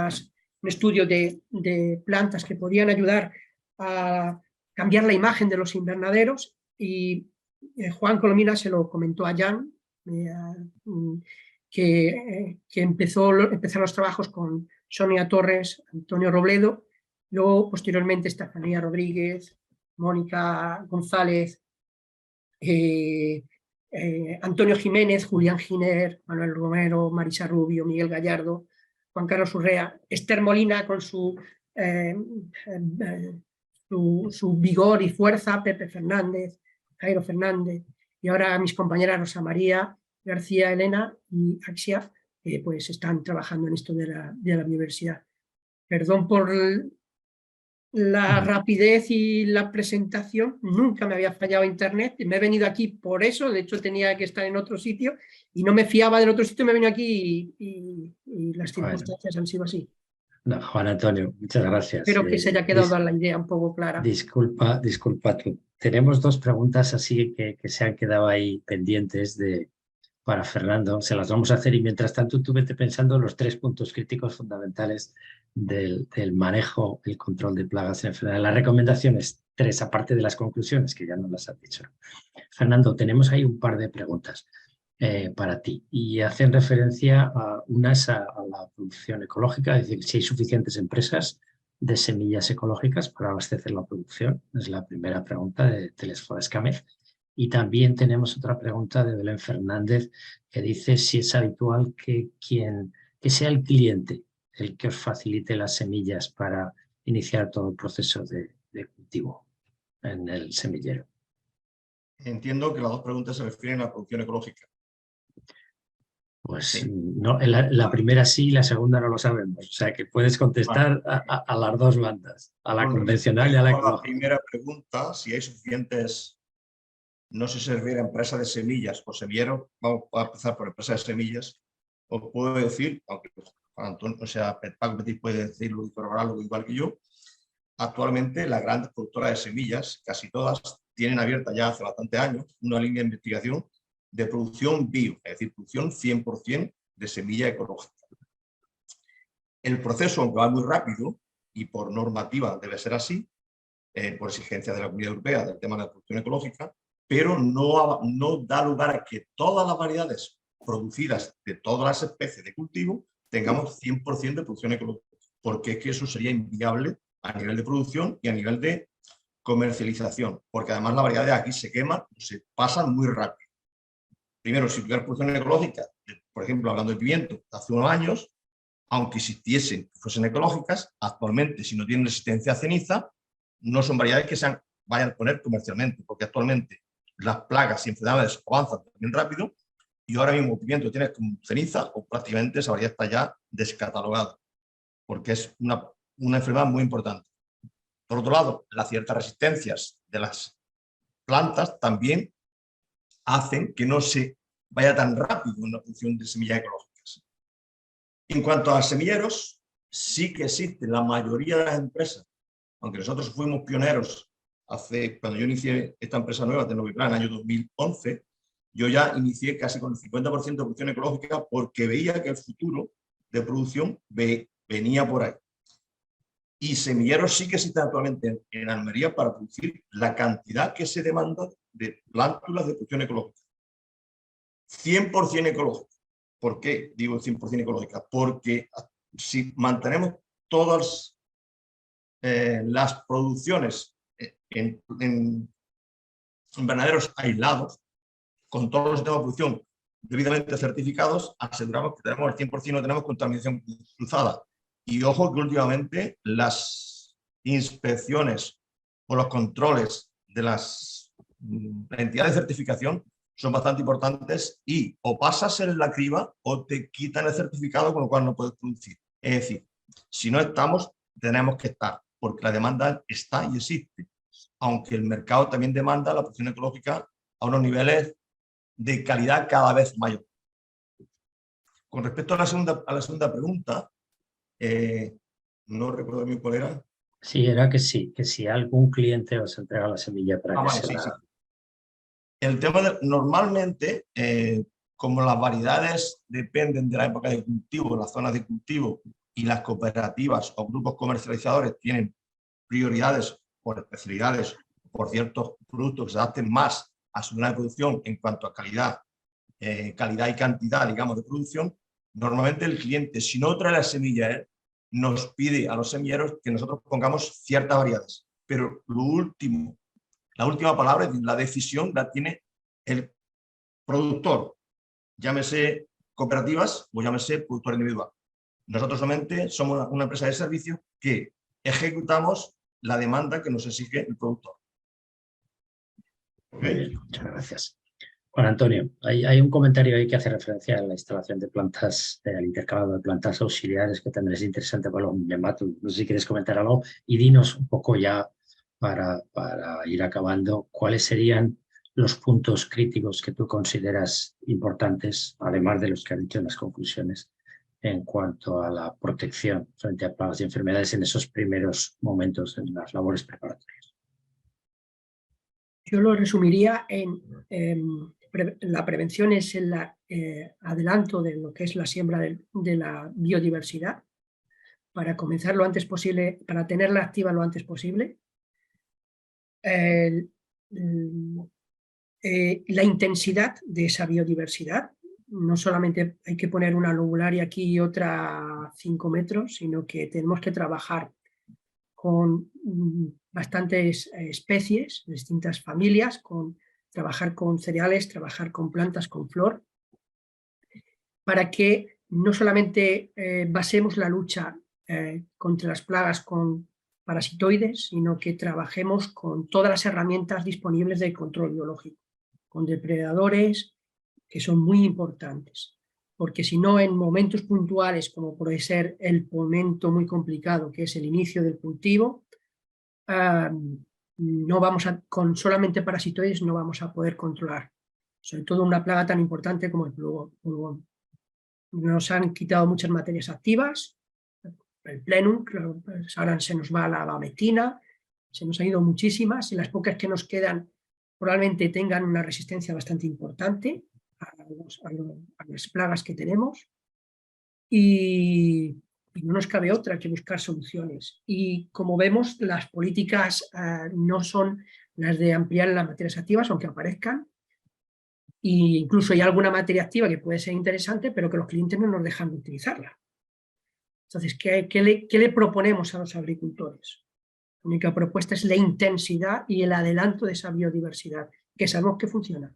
estudio de plantas que podían ayudar a cambiar la imagen de los invernaderos, y Juan Colomina se lo comentó a Jan, que empezaron los trabajos con Sonia Torres, Antonio Robledo, luego posteriormente Estefanía Rodríguez, Mónica González, Antonio Jiménez, Julián Giner, Manuel Romero, Marisa Rubio, Miguel Gallardo, Juan Carlos Urrea, Esther Molina con su vigor y fuerza, Pepe Fernández, Jairo Fernández, y ahora mis compañeras Rosa María García Elena y Axia, pues están trabajando en esto de la biodiversidad. Perdón por la rapidez y la presentación, nunca me había fallado internet, me he venido aquí por eso, de hecho tenía que estar en otro sitio y no me fiaba del otro sitio, me he venido aquí y las circunstancias han sido así. No, Juan Antonio, muchas gracias. Espero que se haya quedado la idea un poco clara. Disculpa tú. Tenemos dos preguntas así que se han quedado ahí pendientes para Fernando. Se las vamos a hacer y mientras tanto tú vete pensando en los 3 puntos críticos fundamentales del manejo, el control de plagas y enfermedades. Las recomendaciones 3, aparte de las conclusiones, que ya nos las has dicho. Fernando, tenemos ahí un par de preguntas para ti y hacen referencia a unas a la producción ecológica, es decir, si hay suficientes empresas de semillas ecológicas para abastecer la producción. Es la primera pregunta de Telesfora Escámez. Y también tenemos otra pregunta de Belén Fernández que dice si es habitual que sea el cliente el que os facilite las semillas para iniciar todo el proceso de cultivo en el semillero. Entiendo que las dos preguntas se refieren a la producción ecológica. Pues sí. No, la primera sí y la segunda no lo sabemos. O sea que puedes contestar a las dos bandas, a la convencional y a la ecológica. La primera pregunta, si hay suficientes, no sé si se refiere a empresas de semillas o semilleros, vamos a empezar por empresas de semillas. Os puedo decir, aunque Antonio, Paco Petit puede decirlo y corroborarlo igual que yo, actualmente las grandes productoras de semillas, casi todas, tienen abierta ya hace bastantes años una línea de investigación de producción bio, es decir, producción 100% de semilla ecológica. El proceso, aunque va muy rápido, y por normativa debe ser así, por exigencia de la Comunidad Europea del tema de la producción ecológica, pero no da lugar a que todas las variedades producidas de todas las especies de cultivo tengamos 100% de producción ecológica, porque es que eso sería inviable a nivel de producción y a nivel de comercialización, porque además las variedades aquí se queman, se pasan muy rápido. Primero, si tuvieras producción ecológica, por ejemplo, hablando de pimiento, hace unos años, aunque existiesen, fuesen ecológicas, actualmente, si no tienen resistencia a ceniza, no son variedades que se vayan a poner comercialmente, porque actualmente las plagas y enfermedades avanzan también rápido, y ahora mismo el pimiento tienes con ceniza o prácticamente esa variedad está ya descatalogada, porque es una enfermedad muy importante. Por otro lado, las ciertas resistencias de las plantas también hacen que no se vaya tan rápido en la producción de semillas ecológicas. En cuanto a semilleros, sí que existen la mayoría de las empresas, aunque nosotros fuimos pioneros cuando yo inicié esta empresa nueva de Noviplan en el año 2011, yo ya inicié casi con el 50% de producción ecológica porque veía que el futuro de producción venía por ahí. Y semilleros sí que existen actualmente en Almería para producir la cantidad que se demanda de plántulas de producción ecológica. 100% ecológica. ¿Por qué digo 100% ecológica? Porque si mantenemos todas las producciones en invernaderos aislados, con todos los sistemas de producción debidamente certificados, aseguramos que tenemos el 100%, no tenemos contaminación cruzada. Y ojo que últimamente las inspecciones o los controles de las entidades de certificación son bastante importantes y o pasas en la criba o te quitan el certificado, con lo cual no puedes producir. Es decir, si no estamos, tenemos que estar, porque la demanda está y existe, aunque el mercado también demanda la producción ecológica a unos niveles de calidad cada vez mayor. Con respecto a la segunda pregunta, no recuerdo bien cuál era. Sí, era que sí, que si algún cliente os entrega la semilla para que Vale, se sí. El tema normalmente, como las variedades dependen de la época de cultivo, las zonas de cultivo, y las cooperativas o grupos comercializadores tienen prioridades por especialidades, por ciertos productos que se adapten más a su zona de producción en cuanto a calidad y cantidad, digamos, de producción, normalmente el cliente, si no trae las semillas, nos pide a los semilleros que nosotros pongamos ciertas variedades. Pero la última palabra, la decisión la tiene el productor, llámese cooperativas o llámese productor individual. Nosotros solamente somos una empresa de servicios que ejecutamos la demanda que nos exige el productor. Muy bien, muchas gracias. Juan Antonio, hay un comentario ahí que hace referencia a la instalación de plantas, al intercalado de plantas auxiliares, que también es interesante para los Yamato. No sé si quieres comentar algo y dinos un poco ya para ir acabando, cuáles serían los puntos críticos que tú consideras importantes, además de los que has dicho en las conclusiones, en cuanto a la protección frente a plagas y enfermedades en esos primeros momentos en las labores preparatorias. Yo lo resumiría en la prevención es el adelanto de lo que es la siembra de la biodiversidad, para comenzar lo antes posible, para tenerla activa lo antes posible. La intensidad de esa biodiversidad, no solamente hay que poner una lobularia aquí y otra a 5 metros, sino que tenemos que trabajar con bastantes especies, distintas familias, trabajar con cereales, trabajar con plantas, con flor, para que no solamente basemos la lucha contra las plagas con parasitoides, sino que trabajemos con todas las herramientas disponibles de control biológico, con depredadores, que son muy importantes, porque si no, en momentos puntuales, como puede ser el momento muy complicado, que es el inicio del cultivo, no vamos con solamente parasitoides no vamos a poder controlar, sobre todo una plaga tan importante como el pulgón. Nos han quitado muchas materias activas, el plenum, pues ahora se nos va la bametina, se nos han ido muchísimas y las pocas que nos quedan probablemente tengan una resistencia bastante importante a las plagas que tenemos y no nos cabe otra que buscar soluciones. Y como vemos, las políticas no son las de ampliar las materias activas, aunque aparezcan, e incluso hay alguna materia activa que puede ser interesante, pero que los clientes no nos dejan de utilizarla. Entonces, ¿qué le proponemos a los agricultores? La única propuesta es la intensidad y el adelanto de esa biodiversidad, que sabemos que funciona.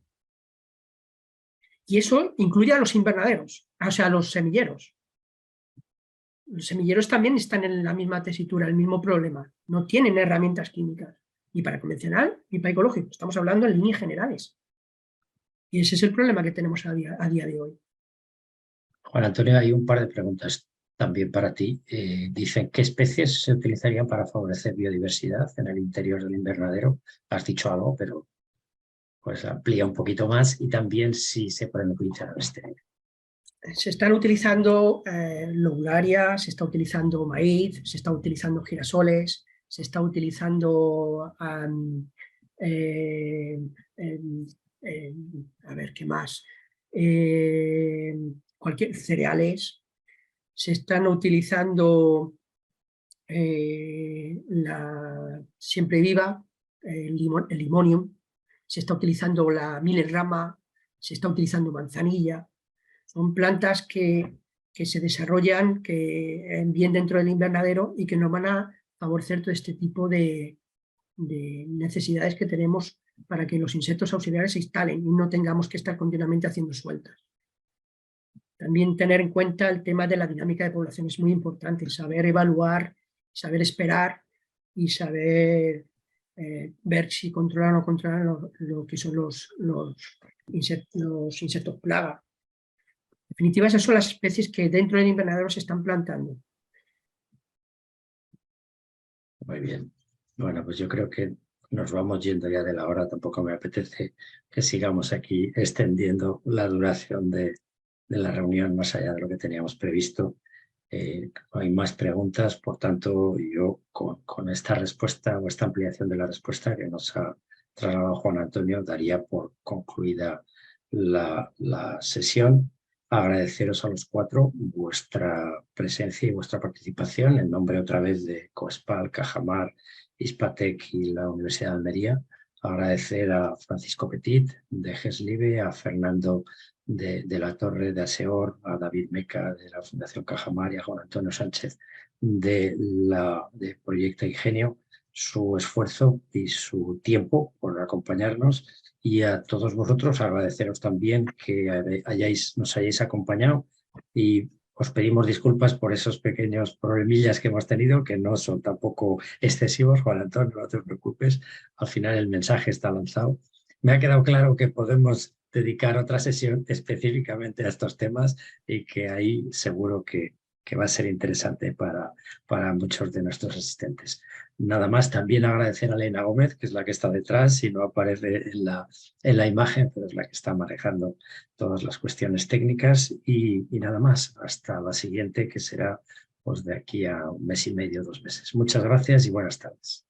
Y eso incluye a los invernaderos, o sea, a los semilleros. Los semilleros también están en la misma tesitura, el mismo problema. No tienen herramientas químicas, ni para convencional ni para ecológico. Estamos hablando en líneas generales. Y ese es el problema que tenemos a día de hoy. Juan Antonio, hay un par de preguntas también para ti. Dicen, ¿qué especies se utilizarían para favorecer biodiversidad en el interior del invernadero? Has dicho algo, pero pues amplía un poquito más, y también si se pueden utilizar al exterior. Se están utilizando lobularia, se está utilizando maíz, se está utilizando girasoles, se está utilizando a ver qué más, cualquier cereales, se están utilizando la siempre viva, el limonium, se está utilizando la miles rama, se está utilizando manzanilla. Son plantas que se desarrollan bien dentro del invernadero y que nos van a favorecer todo este tipo de necesidades que tenemos para que los insectos auxiliares se instalen y no tengamos que estar continuamente haciendo sueltas. También tener en cuenta el tema de la dinámica de población es muy importante, saber evaluar, saber esperar y saber ver si controlan o no controlan lo que son los insectos plaga. En definitiva, esas son las especies que dentro del invernadero se están plantando. Muy bien. Bueno, pues yo creo que nos vamos yendo ya de la hora. Tampoco me apetece que sigamos aquí extendiendo la duración de la reunión más allá de lo que teníamos previsto. Hay más preguntas, por tanto, yo con esta respuesta o esta ampliación de la respuesta que nos ha trasladado Juan Antonio, daría por concluida la sesión. Agradeceros a los cuatro vuestra presencia y vuestra participación en nombre otra vez de COESPAL, Cajamar, Hispatec y la Universidad de Almería. Agradecer a Francisco Petit de GESLIBE, a Fernando de la Torre de Aseor, a David Meca de la Fundación Cajamar y a Juan Antonio Sánchez de Proyecto Ingenio, su esfuerzo y su tiempo por acompañarnos, y a todos vosotros agradeceros también que nos hayáis acompañado, y os pedimos disculpas por esos pequeños problemillas que hemos tenido, que no son tampoco excesivos. Juan Antonio, no te preocupes, al final el mensaje está lanzado. Me ha quedado claro que podemos dedicar otra sesión específicamente a estos temas y que ahí seguro que va a ser interesante para muchos de nuestros asistentes. Nada más, también agradecer a Elena Gómez, que es la que está detrás y no aparece en la imagen, pero es la que está manejando todas las cuestiones técnicas, y nada más, hasta la siguiente, que será pues de aquí a un mes y medio, 2 meses. Muchas gracias y buenas tardes.